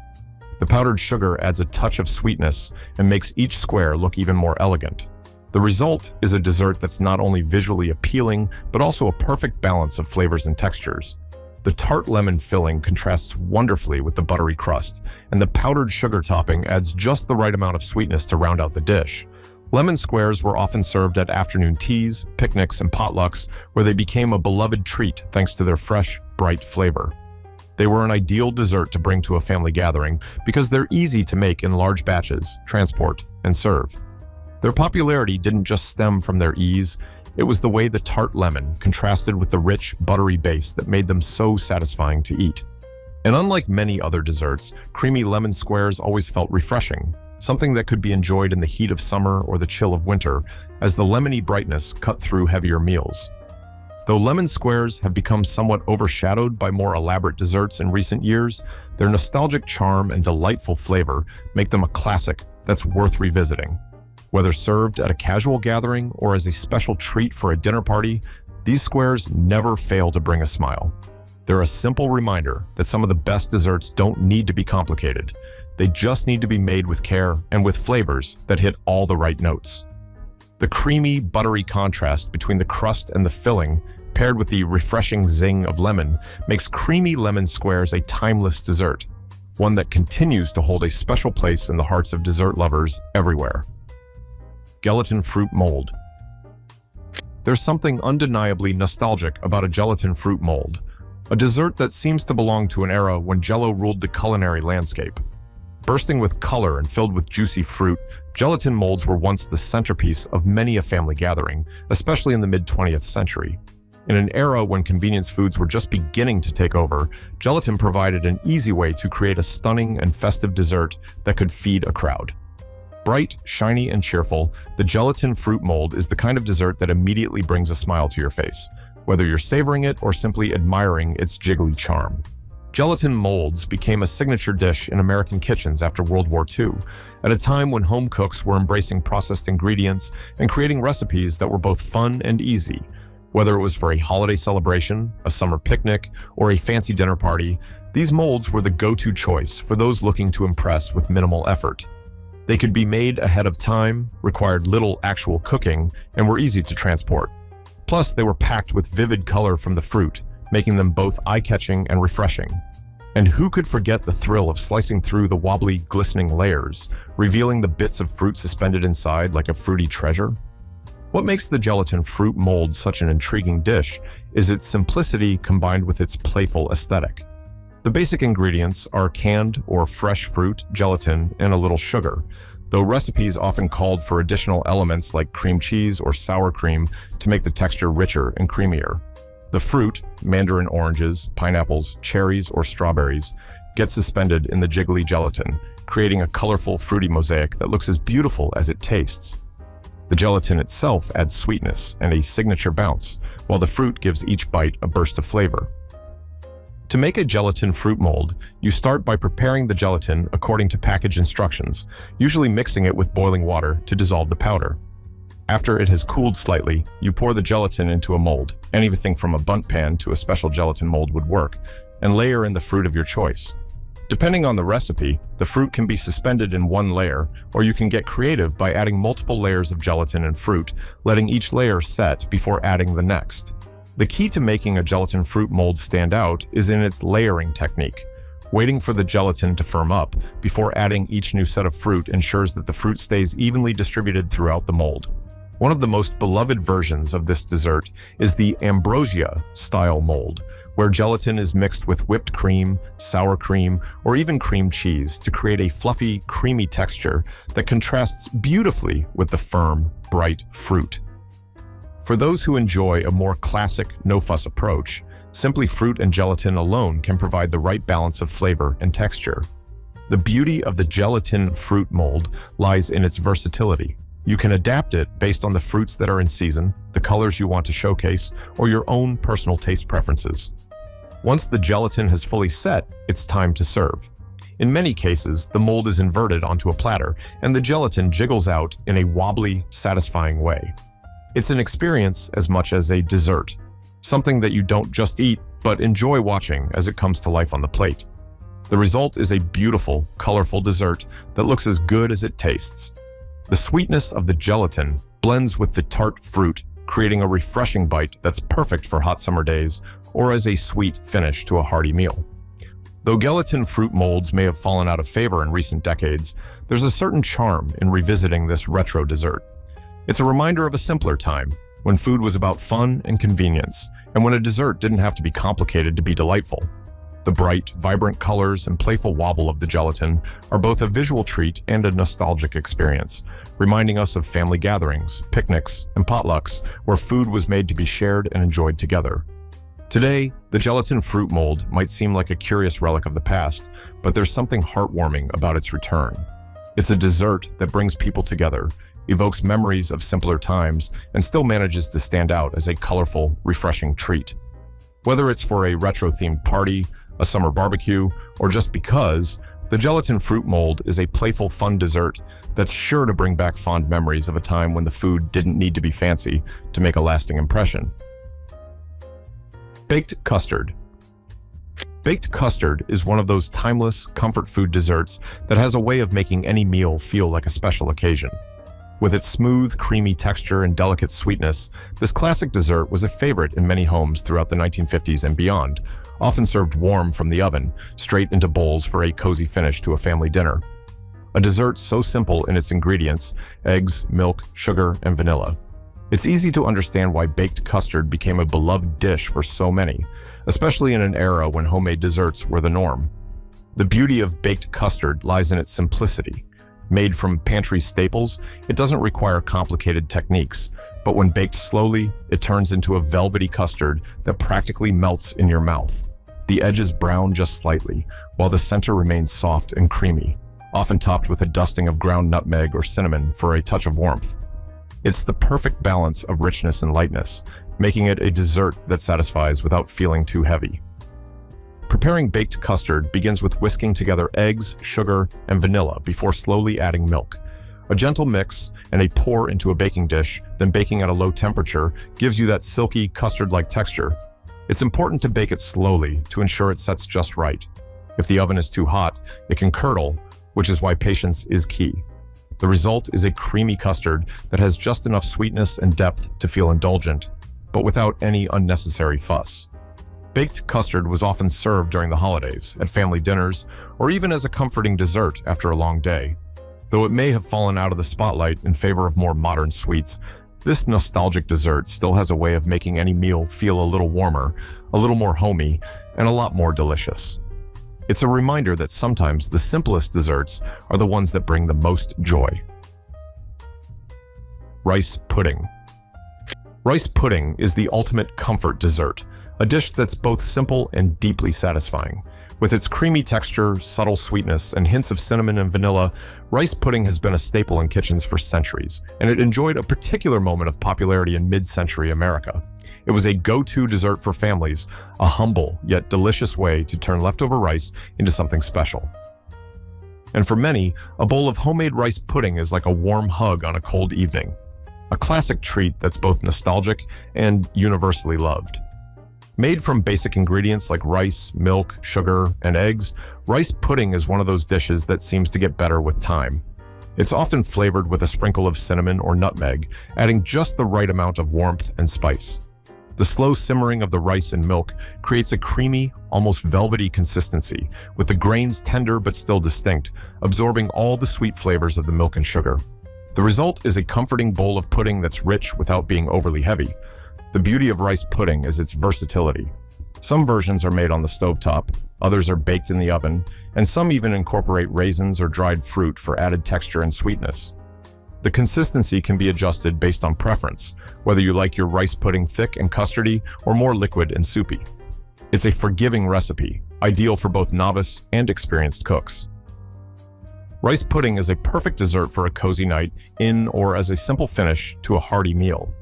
The powdered sugar adds a touch of sweetness and makes each square look even more elegant. The result is a dessert that's not only visually appealing, but also a perfect balance of flavors and textures. The tart lemon filling contrasts wonderfully with the buttery crust, and the powdered sugar topping adds just the right amount of sweetness to round out the dish. Lemon squares were often served at afternoon teas, picnics, and potlucks, where they became a beloved treat thanks to their fresh, bright flavor. They were an ideal dessert to bring to a family gathering because they're easy to make in large batches, transport, and serve. Their popularity didn't just stem from their ease, it was the way the tart lemon contrasted with the rich, buttery base that made them so satisfying to eat. And unlike many other desserts, creamy lemon squares always felt refreshing, something that could be enjoyed in the heat of summer or the chill of winter, as the lemony brightness cut through heavier meals. Though lemon squares have become somewhat overshadowed by more elaborate desserts in recent years, their nostalgic charm and delightful flavor make them a classic that's worth revisiting. Whether served at a casual gathering or as a special treat for a dinner party, these squares never fail to bring a smile. They're a simple reminder that some of the best desserts don't need to be complicated. They just need to be made with care and with flavors that hit all the right notes. The creamy, buttery contrast between the crust and the filling, paired with the refreshing zing of lemon, makes creamy lemon squares a timeless dessert, one that continues to hold a special place in the hearts of dessert lovers everywhere. Gelatin fruit mold. There's something undeniably nostalgic about a gelatin fruit mold, a dessert that seems to belong to an era when Jell-O ruled the culinary landscape. Bursting with color and filled with juicy fruit, gelatin molds were once the centerpiece of many a family gathering, especially in the mid-20th century. In an era when convenience foods were just beginning to take over, gelatin provided an easy way to create a stunning and festive dessert that could feed a crowd. Bright, shiny, and cheerful, the gelatin fruit mold is the kind of dessert that immediately brings a smile to your face, whether you're savoring it or simply admiring its jiggly charm. Gelatin molds became a signature dish in American kitchens after World War II, at a time when home cooks were embracing processed ingredients and creating recipes that were both fun and easy. Whether it was for a holiday celebration, a summer picnic, or a fancy dinner party, these molds were the go-to choice for those looking to impress with minimal effort. They could be made ahead of time, required little actual cooking, and were easy to transport. Plus, they were packed with vivid color from the fruit, making them both eye-catching and refreshing. And who could forget the thrill of slicing through the wobbly, glistening layers, revealing the bits of fruit suspended inside like a fruity treasure? What makes the gelatin fruit mold such an intriguing dish is its simplicity combined with its playful aesthetic. The basic ingredients are canned or fresh fruit, gelatin, and a little sugar, though recipes often called for additional elements like cream cheese or sour cream to make the texture richer and creamier. The fruit, mandarin oranges, pineapples, cherries, or strawberries, gets suspended in the jiggly gelatin, creating a colorful, fruity mosaic that looks as beautiful as it tastes. The gelatin itself adds sweetness and a signature bounce, while the fruit gives each bite a burst of flavor. To make a gelatin fruit mold, you start by preparing the gelatin according to package instructions, usually mixing it with boiling water to dissolve the powder. After it has cooled slightly, you pour the gelatin into a mold. Anything from a bundt pan to a special gelatin mold would work, and layer in the fruit of your choice. Depending on the recipe, the fruit can be suspended in one layer, or you can get creative by adding multiple layers of gelatin and fruit, letting each layer set before adding the next. The key to making a gelatin fruit mold stand out is in its layering technique. Waiting for the gelatin to firm up before adding each new set of fruit ensures that the fruit stays evenly distributed throughout the mold. One of the most beloved versions of this dessert is the ambrosia-style mold, where gelatin is mixed with whipped cream, sour cream, or even cream cheese to create a fluffy, creamy texture that contrasts beautifully with the firm, bright fruit. For those who enjoy a more classic, no-fuss approach, simply fruit and gelatin alone can provide the right balance of flavor and texture. The beauty of the gelatin fruit mold lies in its versatility. You can adapt it based on the fruits that are in season, the colors you want to showcase, or your own personal taste preferences. Once the gelatin has fully set, it's time to serve. In many cases, the mold is inverted onto a platter, and the gelatin jiggles out in a wobbly, satisfying way. It's an experience as much as a dessert, something that you don't just eat, but enjoy watching as it comes to life on the plate. The result is a beautiful, colorful dessert that looks as good as it tastes. The sweetness of the gelatin blends with the tart fruit, creating a refreshing bite that's perfect for hot summer days or as a sweet finish to a hearty meal. Though gelatin fruit molds may have fallen out of favor in recent decades, there's a certain charm in revisiting this retro dessert. It's a reminder of a simpler time, when food was about fun and convenience, and when a dessert didn't have to be complicated to be delightful. The bright, vibrant colors and playful wobble of the gelatin are both a visual treat and a nostalgic experience, reminding us of family gatherings, picnics, and potlucks where food was made to be shared and enjoyed together. Today, the gelatin fruit mold might seem like a curious relic of the past, but there's something heartwarming about its return. It's a dessert that brings people together, evokes memories of simpler times, and still manages to stand out as a colorful, refreshing treat. Whether it's for a retro-themed party, a summer barbecue, or just because, the gelatin fruit mold is a playful, fun dessert that's sure to bring back fond memories of a time when the food didn't need to be fancy to make a lasting impression. Baked custard. Baked custard is one of those timeless, comfort food desserts that has a way of making any meal feel like a special occasion. With its smooth, creamy texture and delicate sweetness, this classic dessert was a favorite in many homes throughout the 1950s and beyond, often served warm from the oven, straight into bowls for a cozy finish to a family dinner. A dessert so simple in its ingredients: eggs, milk, sugar, and vanilla. It's easy to understand why baked custard became a beloved dish for so many, especially in an era when homemade desserts were the norm. The beauty of baked custard lies in its simplicity. Made from pantry staples, it doesn't require complicated techniques, but when baked slowly, it turns into a velvety custard that practically melts in your mouth. The edges brown just slightly, while the center remains soft and creamy, often topped with a dusting of ground nutmeg or cinnamon for a touch of warmth. It's the perfect balance of richness and lightness, making it a dessert that satisfies without feeling too heavy. Preparing baked custard begins with whisking together eggs, sugar, and vanilla before slowly adding milk. A gentle mix and a pour into a baking dish, then baking at a low temperature, gives you that silky, custard-like texture. It's important to bake it slowly to ensure it sets just right. If the oven is too hot, it can curdle, which is why patience is key. The result is a creamy custard that has just enough sweetness and depth to feel indulgent, but without any unnecessary fuss. Baked custard was often served during the holidays, at family dinners, or even as a comforting dessert after a long day. Though it may have fallen out of the spotlight in favor of more modern sweets, this nostalgic dessert still has a way of making any meal feel a little warmer, a little more homey, and a lot more delicious. It's a reminder that sometimes the simplest desserts are the ones that bring the most joy. Rice pudding. Rice pudding is the ultimate comfort dessert, a dish that's both simple and deeply satisfying. With its creamy texture, subtle sweetness, and hints of cinnamon and vanilla, rice pudding has been a staple in kitchens for centuries, and it enjoyed a particular moment of popularity in mid-century America. It was a go-to dessert for families, a humble yet delicious way to turn leftover rice into something special. And for many, a bowl of homemade rice pudding is like a warm hug on a cold evening. A classic treat that's both nostalgic and universally loved. Made from basic ingredients like rice, milk, sugar, and eggs, rice pudding is one of those dishes that seems to get better with time. It's often flavored with a sprinkle of cinnamon or nutmeg, adding just the right amount of warmth and spice. The slow simmering of the rice and milk creates a creamy, almost velvety consistency, with the grains tender but still distinct, absorbing all the sweet flavors of the milk and sugar. The result is a comforting bowl of pudding that's rich without being overly heavy. The beauty of rice pudding is its versatility. Some versions are made on the stovetop, others are baked in the oven, and some even incorporate raisins or dried fruit for added texture and sweetness. The consistency can be adjusted based on preference, whether you like your rice pudding thick and custardy or more liquid and soupy. It's a forgiving recipe, ideal for both novice and experienced cooks. Rice pudding is a perfect dessert for a cozy night in or as a simple finish to a hearty meal.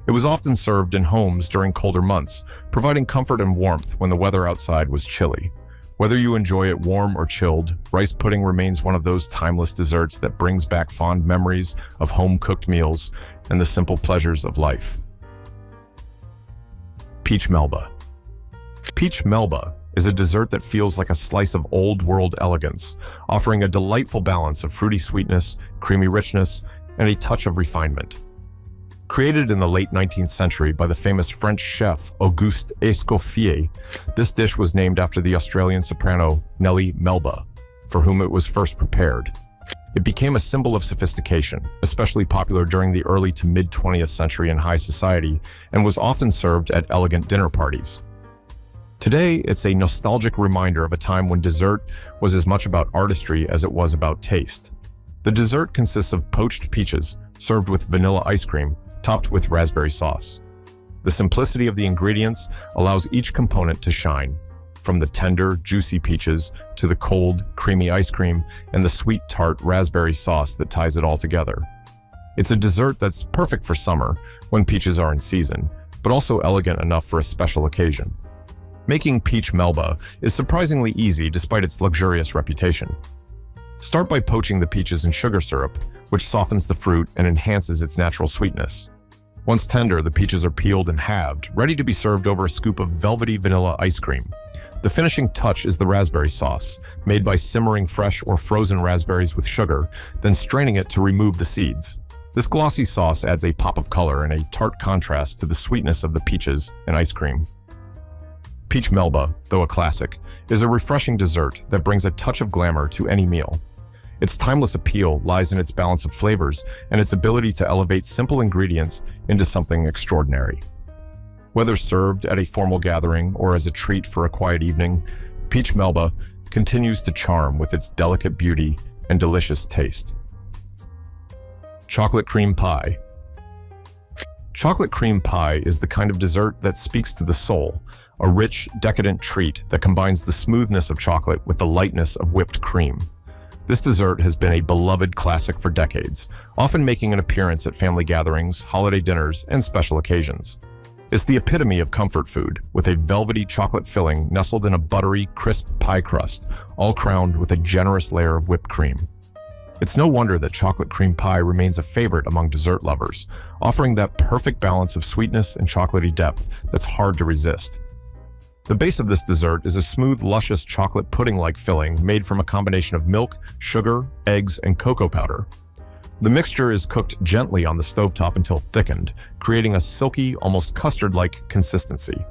It was often served in homes during colder months, providing comfort and warmth when the weather outside was chilly. Whether you enjoy it warm or chilled, rice pudding remains one of those timeless desserts that brings back fond memories of home-cooked meals and the simple pleasures of life. Peach Melba. Peach Melba is a dessert that feels like a slice of old-world elegance, offering a delightful balance of fruity sweetness, creamy richness, and a touch of refinement. Created in the late 19th century by the famous French chef Auguste Escoffier, this dish was named after the Australian soprano Nellie Melba, for whom it was first prepared. It became a symbol of sophistication, especially popular during the early to mid-20th century in high society, and was often served at elegant dinner parties. Today, it's a nostalgic reminder of a time when dessert was as much about artistry as it was about taste. The dessert consists of poached peaches, served with vanilla ice cream, topped with raspberry sauce. The simplicity of the ingredients allows each component to shine, from the tender, juicy peaches to the cold, creamy ice cream and the sweet, tart raspberry sauce that ties it all together. It's a dessert that's perfect for summer, when peaches are in season, but also elegant enough for a special occasion. Making peach melba is surprisingly easy despite its luxurious reputation. Start by poaching the peaches in sugar syrup, which softens the fruit and enhances its natural sweetness. Once tender, the peaches are peeled and halved, ready to be served over a scoop of velvety vanilla ice cream. The finishing touch is the raspberry sauce, made by simmering fresh or frozen raspberries with sugar, then straining it to remove the seeds. This glossy sauce adds a pop of color and a tart contrast to the sweetness of the peaches and ice cream. Peach Melba, though a classic, is a refreshing dessert that brings a touch of glamour to any meal. Its timeless appeal lies in its balance of flavors and its ability to elevate simple ingredients into something extraordinary. Whether served at a formal gathering or as a treat for a quiet evening, Peach Melba continues to charm with its delicate beauty and delicious taste. Chocolate cream pie. Chocolate cream pie is the kind of dessert that speaks to the soul, a rich, decadent treat that combines the smoothness of chocolate with the lightness of whipped cream. This dessert has been a beloved classic for decades, often making an appearance at family gatherings, holiday dinners, and special occasions. It's the epitome of comfort food, with a velvety chocolate filling nestled in a buttery, crisp pie crust, all crowned with a generous layer of whipped cream. It's no wonder that chocolate cream pie remains a favorite among dessert lovers, offering that perfect balance of sweetness and chocolatey depth that's hard to resist. The base of this dessert is a smooth, luscious chocolate pudding-like filling made from a combination of milk, sugar, eggs, and cocoa powder. The mixture is cooked gently on the stovetop until thickened, creating a silky, almost custard-like consistency.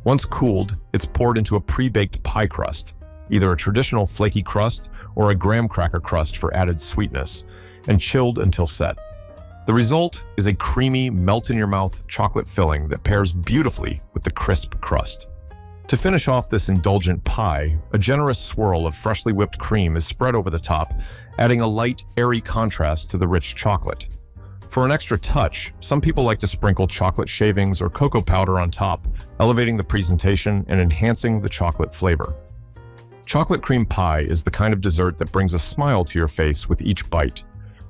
Once cooled, it's poured into a pre-baked pie crust, either a traditional flaky crust or a graham cracker crust for added sweetness, and chilled until set. The result is a creamy, melt-in-your-mouth chocolate filling that pairs beautifully with the crisp crust. To finish off this indulgent pie, a generous swirl of freshly whipped cream is spread over the top, adding a light, airy contrast to the rich chocolate. For an extra touch, some people like to sprinkle chocolate shavings or cocoa powder on top, elevating the presentation and enhancing the chocolate flavor. Chocolate cream pie is the kind of dessert that brings a smile to your face with each bite.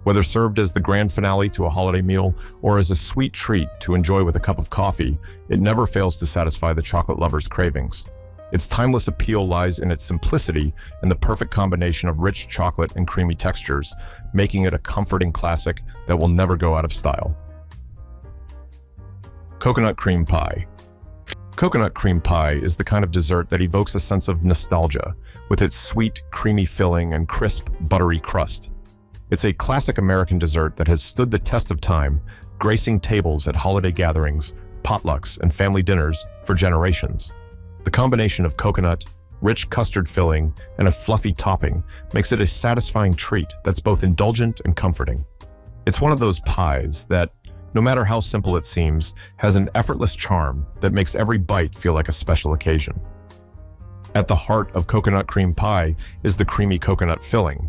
Whether served as the grand finale to a holiday meal or as a sweet treat to enjoy with a cup of coffee, it never fails to satisfy the chocolate lover's cravings. Its timeless appeal lies in its simplicity and the perfect combination of rich chocolate and creamy textures, making it a comforting classic that will never go out of style. Coconut cream pie. Coconut cream pie is the kind of dessert that evokes a sense of nostalgia with its sweet, creamy filling and crisp, buttery crust. It's a classic American dessert that has stood the test of time, gracing tables at holiday gatherings, potlucks, and family dinners for generations. The combination of coconut, rich custard filling, and a fluffy topping makes it a satisfying treat that's both indulgent and comforting. It's one of those pies that, no matter how simple it seems, has an effortless charm that makes every bite feel like a special occasion. At the heart of coconut cream pie is the creamy coconut filling.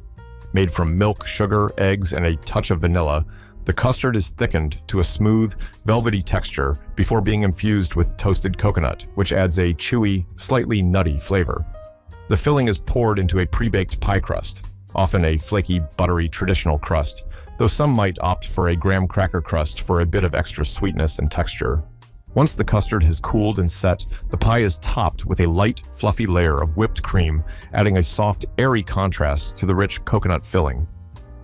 Made from milk, sugar, eggs, and a touch of vanilla, the custard is thickened to a smooth, velvety texture before being infused with toasted coconut, which adds a chewy, slightly nutty flavor. The filling is poured into a pre-baked pie crust, often a flaky, buttery, traditional crust, though some might opt for a graham cracker crust for a bit of extra sweetness and texture. Once the custard has cooled and set, the pie is topped with a light, fluffy layer of whipped cream, adding a soft, airy contrast to the rich coconut filling.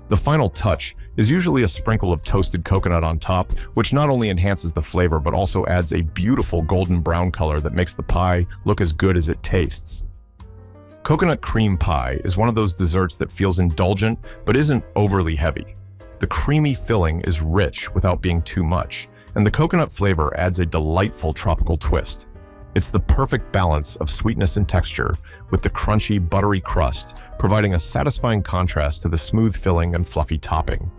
The final touch is usually a sprinkle of toasted coconut on top, which not only enhances the flavor but also adds a beautiful golden brown color that makes the pie look as good as it tastes. Coconut cream pie is one of those desserts that feels indulgent but isn't overly heavy. The creamy filling is rich without being too much, and the coconut flavor adds a delightful tropical twist. It's the perfect balance of sweetness and texture, with the crunchy, buttery crust providing a satisfying contrast to the smooth filling and fluffy topping.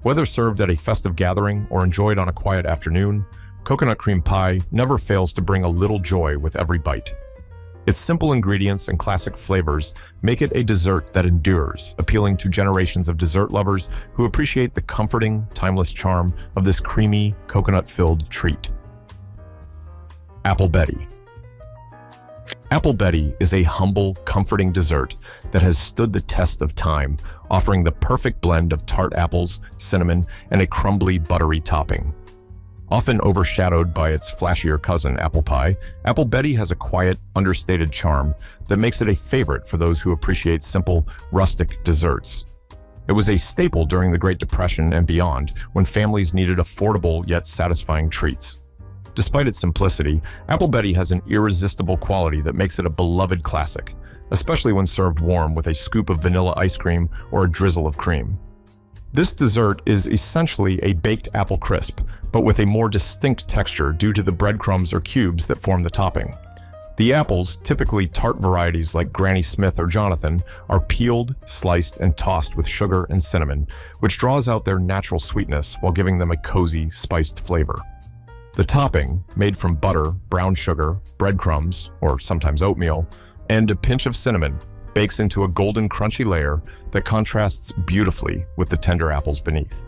Whether served at a festive gathering or enjoyed on a quiet afternoon, coconut cream pie never fails to bring a little joy with every bite. Its simple ingredients and classic flavors make it a dessert that endures, appealing to generations of dessert lovers who appreciate the comforting, timeless charm of this creamy, coconut-filled treat. Apple Betty. Apple Betty is a humble, comforting dessert that has stood the test of time, offering the perfect blend of tart apples, cinnamon, and a crumbly, buttery topping. Often overshadowed by its flashier cousin, apple pie, Apple Betty has a quiet, understated charm that makes it a favorite for those who appreciate simple, rustic desserts. It was a staple during the Great Depression and beyond, when families needed affordable yet satisfying treats. Despite its simplicity, Apple Betty has an irresistible quality that makes it a beloved classic, especially when served warm with a scoop of vanilla ice cream or a drizzle of cream. This dessert is essentially a baked apple crisp, but with a more distinct texture due to the breadcrumbs or cubes that form the topping. The apples, typically tart varieties like Granny Smith or Jonathan, are peeled, sliced, and tossed with sugar and cinnamon, which draws out their natural sweetness while giving them a cozy, spiced flavor. The topping, made from butter, brown sugar, breadcrumbs, or sometimes oatmeal, and a pinch of cinnamon, bakes into a golden crunchy layer that contrasts beautifully with the tender apples beneath.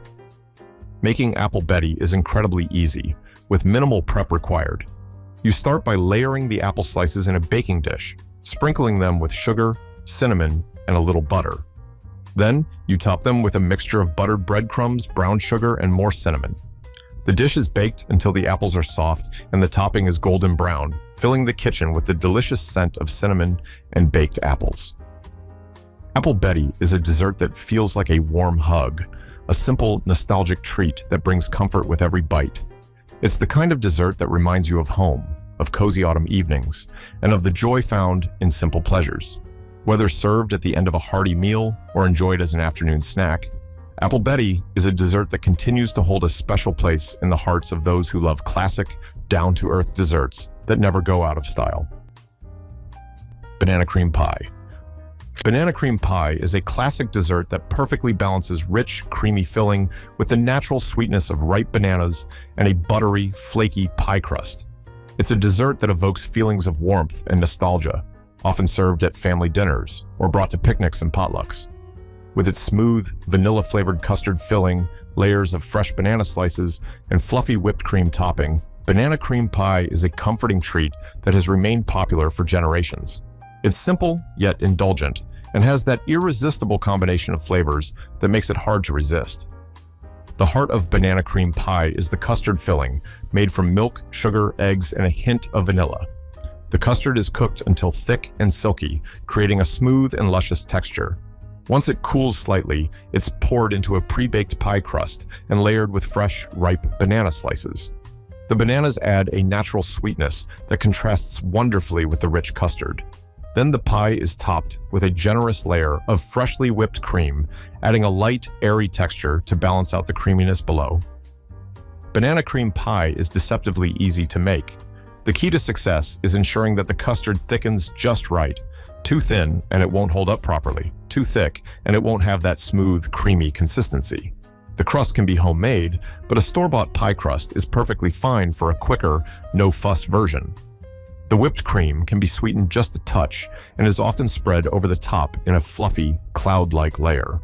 Making Apple Betty is incredibly easy, with minimal prep required. You start by layering the apple slices in a baking dish, sprinkling them with sugar, cinnamon, and a little butter. Then, you top them with a mixture of buttered breadcrumbs, brown sugar, and more cinnamon. The dish is baked until the apples are soft and the topping is golden brown, filling the kitchen with the delicious scent of cinnamon and baked apples. Apple Betty is a dessert that feels like a warm hug, a simple, nostalgic treat that brings comfort with every bite. It's the kind of dessert that reminds you of home, of cozy autumn evenings, and of the joy found in simple pleasures. Whether served at the end of a hearty meal or enjoyed as an afternoon snack, Apple Betty is a dessert that continues to hold a special place in the hearts of those who love classic, down-to-earth desserts that never go out of style. Banana cream pie. Banana cream pie is a classic dessert that perfectly balances rich, creamy filling with the natural sweetness of ripe bananas and a buttery, flaky pie crust. It's a dessert that evokes feelings of warmth and nostalgia, often served at family dinners or brought to picnics and potlucks. With its smooth, vanilla-flavored custard filling, layers of fresh banana slices, and fluffy whipped cream topping, banana cream pie is a comforting treat that has remained popular for generations. It's simple, yet indulgent, and has that irresistible combination of flavors that makes it hard to resist. The heart of banana cream pie is the custard filling, made from milk, sugar, eggs, and a hint of vanilla. The custard is cooked until thick and silky, creating a smooth and luscious texture. Once it cools slightly, it's poured into a pre-baked pie crust and layered with fresh, ripe banana slices. The bananas add a natural sweetness that contrasts wonderfully with the rich custard. Then the pie is topped with a generous layer of freshly whipped cream, adding a light, airy texture to balance out the creaminess below. Banana cream pie is deceptively easy to make. The key to success is ensuring that the custard thickens just right. Too thin, and it won't hold up properly. Too thick, and it won't have that smooth, creamy consistency. The crust can be homemade, but a store-bought pie crust is perfectly fine for a quicker, no-fuss version. The whipped cream can be sweetened just a touch and is often spread over the top in a fluffy, cloud-like layer.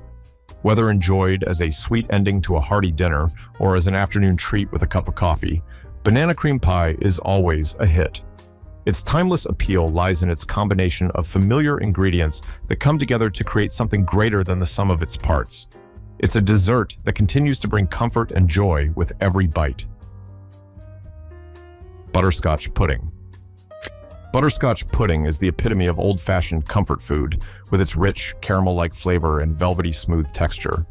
Whether enjoyed as a sweet ending to a hearty dinner or as an afternoon treat with a cup of coffee, banana cream pie is always a hit. Its timeless appeal lies in its combination of familiar ingredients that come together to create something greater than the sum of its parts. It's a dessert that continues to bring comfort and joy with every bite. Butterscotch pudding. Butterscotch pudding is the epitome of old-fashioned comfort food, with its rich, caramel-like flavor and velvety smooth texture.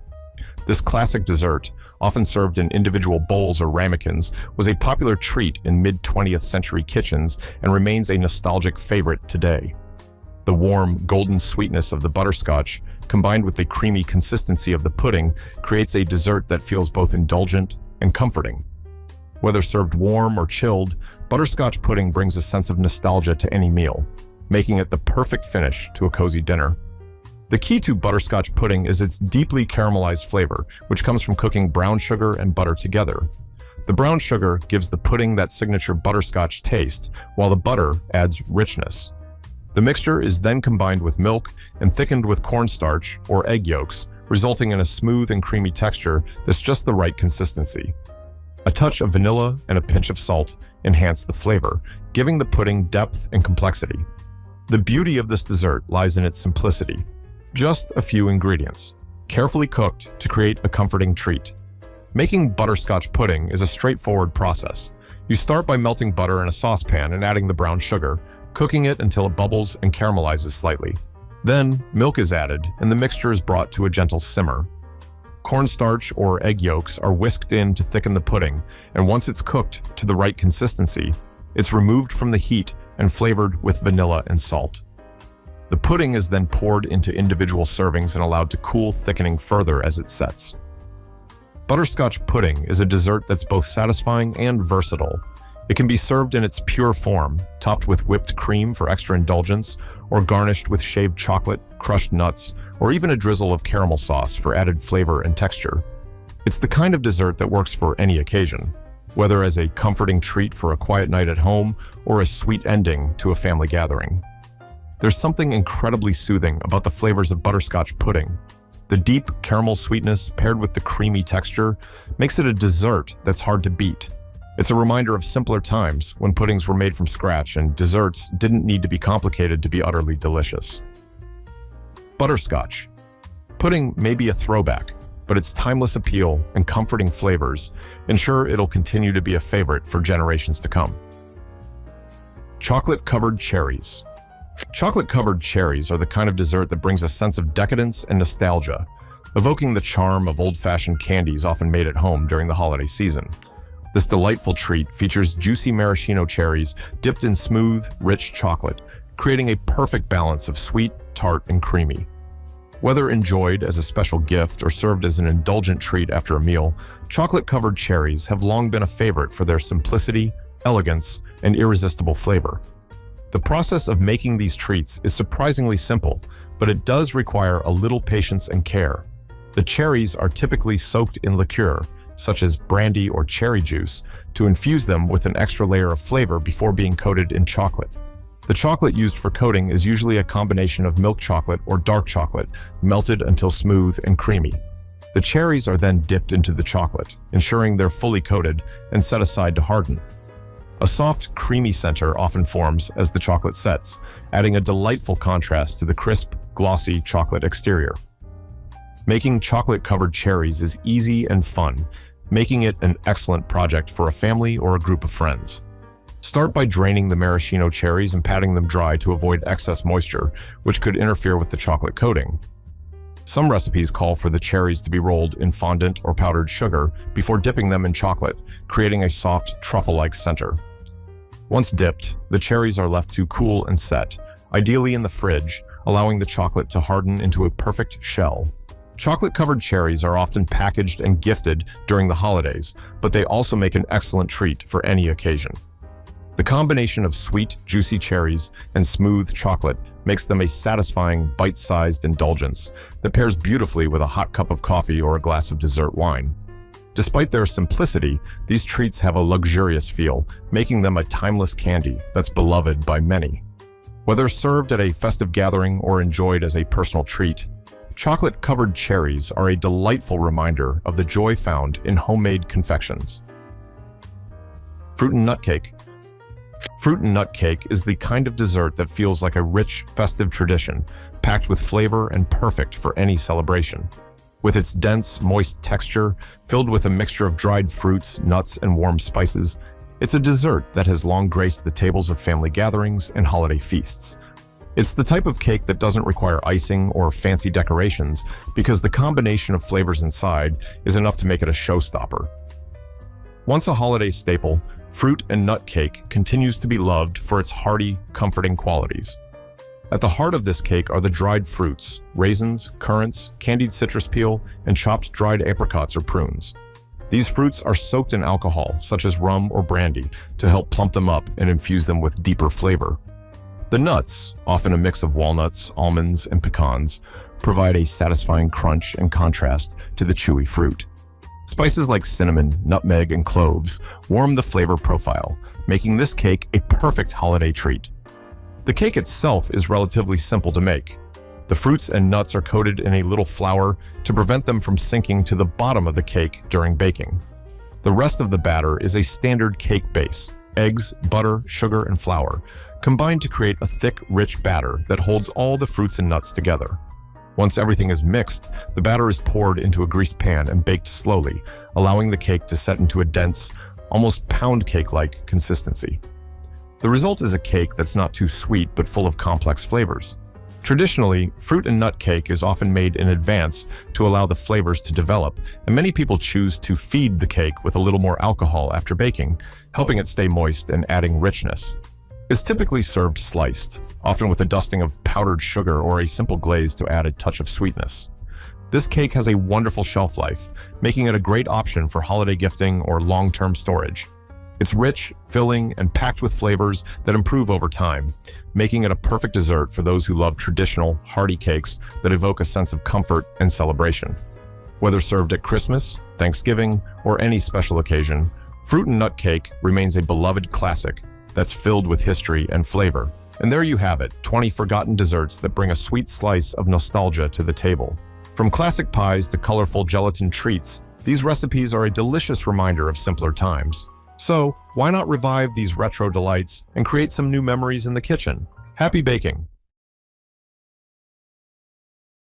This classic dessert, often served in individual bowls or ramekins, was a popular treat in mid-20th century kitchens and remains a nostalgic favorite today. The warm, golden sweetness of the butterscotch, combined with the creamy consistency of the pudding, creates a dessert that feels both indulgent and comforting. Whether served warm or chilled, butterscotch pudding brings a sense of nostalgia to any meal, making it the perfect finish to a cozy dinner. The key to butterscotch pudding is its deeply caramelized flavor, which comes from cooking brown sugar and butter together. The brown sugar gives the pudding that signature butterscotch taste, while the butter adds richness. The mixture is then combined with milk and thickened with cornstarch or egg yolks, resulting in a smooth and creamy texture that's just the right consistency. A touch of vanilla and a pinch of salt enhance the flavor, giving the pudding depth and complexity. The beauty of this dessert lies in its simplicity. Just a few ingredients, carefully cooked to create a comforting treat. Making butterscotch pudding is a straightforward process. You start by melting butter in a saucepan and adding the brown sugar, cooking it until it bubbles and caramelizes slightly. Then, milk is added and the mixture is brought to a gentle simmer. Cornstarch or egg yolks are whisked in to thicken the pudding, and once it's cooked to the right consistency, it's removed from the heat and flavored with vanilla and salt. The pudding is then poured into individual servings and allowed to cool, thickening further as it sets. Butterscotch pudding is a dessert that's both satisfying and versatile. It can be served in its pure form, topped with whipped cream for extra indulgence, or garnished with shaved chocolate, crushed nuts, or even a drizzle of caramel sauce for added flavor and texture. It's the kind of dessert that works for any occasion, whether as a comforting treat for a quiet night at home or a sweet ending to a family gathering. There's something incredibly soothing about the flavors of butterscotch pudding. The deep caramel sweetness paired with the creamy texture makes it a dessert that's hard to beat. It's a reminder of simpler times when puddings were made from scratch and desserts didn't need to be complicated to be utterly delicious. Butterscotch. Pudding may be a throwback, but its timeless appeal and comforting flavors ensure it'll continue to be a favorite for generations to come. Chocolate-covered cherries. Chocolate-covered cherries are the kind of dessert that brings a sense of decadence and nostalgia, evoking the charm of old-fashioned candies often made at home during the holiday season. This delightful treat features juicy maraschino cherries dipped in smooth, rich chocolate, creating a perfect balance of sweet, tart, and creamy. Whether enjoyed as a special gift or served as an indulgent treat after a meal, chocolate-covered cherries have long been a favorite for their simplicity, elegance, and irresistible flavor. The process of making these treats is surprisingly simple, but it does require a little patience and care. The cherries are typically soaked in liqueur, such as brandy or cherry juice, to infuse them with an extra layer of flavor before being coated in chocolate. The chocolate used for coating is usually a combination of milk chocolate or dark chocolate, melted until smooth and creamy. The cherries are then dipped into the chocolate, ensuring they're fully coated and set aside to harden. A soft, creamy center often forms as the chocolate sets, adding a delightful contrast to the crisp, glossy chocolate exterior. Making chocolate-covered cherries is easy and fun, making it an excellent project for a family or a group of friends. Start by draining the maraschino cherries and patting them dry to avoid excess moisture, which could interfere with the chocolate coating. Some recipes call for the cherries to be rolled in fondant or powdered sugar before dipping them in chocolate, creating a soft, truffle-like center. Once dipped, the cherries are left to cool and set, ideally in the fridge, allowing the chocolate to harden into a perfect shell. Chocolate-covered cherries are often packaged and gifted during the holidays, but they also make an excellent treat for any occasion. The combination of sweet, juicy cherries and smooth chocolate makes them a satisfying, bite-sized indulgence that pairs beautifully with a hot cup of coffee or a glass of dessert wine. Despite their simplicity, these treats have a luxurious feel, making them a timeless candy that's beloved by many. Whether served at a festive gathering or enjoyed as a personal treat, chocolate-covered cherries are a delightful reminder of the joy found in homemade confections. Fruit and nut cake. Fruit and nut cake is the kind of dessert that feels like a rich, festive tradition, packed with flavor and perfect for any celebration. With its dense, moist texture, filled with a mixture of dried fruits, nuts, and warm spices, it's a dessert that has long graced the tables of family gatherings and holiday feasts. It's the type of cake that doesn't require icing or fancy decorations because the combination of flavors inside is enough to make it a showstopper. Once a holiday staple, fruit and nut cake continues to be loved for its hearty, comforting qualities. At the heart of this cake are the dried fruits, raisins, currants, candied citrus peel, and chopped dried apricots or prunes. These fruits are soaked in alcohol, such as rum or brandy, to help plump them up and infuse them with deeper flavor. The nuts, often a mix of walnuts, almonds, and pecans, provide a satisfying crunch and contrast to the chewy fruit. Spices like cinnamon, nutmeg, and cloves warm the flavor profile, making this cake a perfect holiday treat. The cake itself is relatively simple to make. The fruits and nuts are coated in a little flour to prevent them from sinking to the bottom of the cake during baking. The rest of the batter is a standard cake base: eggs, butter, sugar, and flour, combined to create a thick, rich batter that holds all the fruits and nuts together. Once everything is mixed, the batter is poured into a greased pan and baked slowly, allowing the cake to set into a dense, almost pound cake-like consistency. The result is a cake that's not too sweet but full of complex flavors. Traditionally, fruit and nut cake is often made in advance to allow the flavors to develop, and many people choose to feed the cake with a little more alcohol after baking, helping it stay moist and adding richness. It's typically served sliced, often with a dusting of powdered sugar or a simple glaze to add a touch of sweetness. This cake has a wonderful shelf life, making it a great option for holiday gifting or long-term storage. It's rich, filling, and packed with flavors that improve over time, making it a perfect dessert for those who love traditional, hearty cakes that evoke a sense of comfort and celebration. Whether served at Christmas, Thanksgiving, or any special occasion, fruit and nut cake remains a beloved classic that's filled with history and flavor. And there you have it, 20 forgotten desserts that bring a sweet slice of nostalgia to the table. From classic pies to colorful gelatin treats, these recipes are a delicious reminder of simpler times. So, why not revive these retro delights and create some new memories in the kitchen? Happy baking!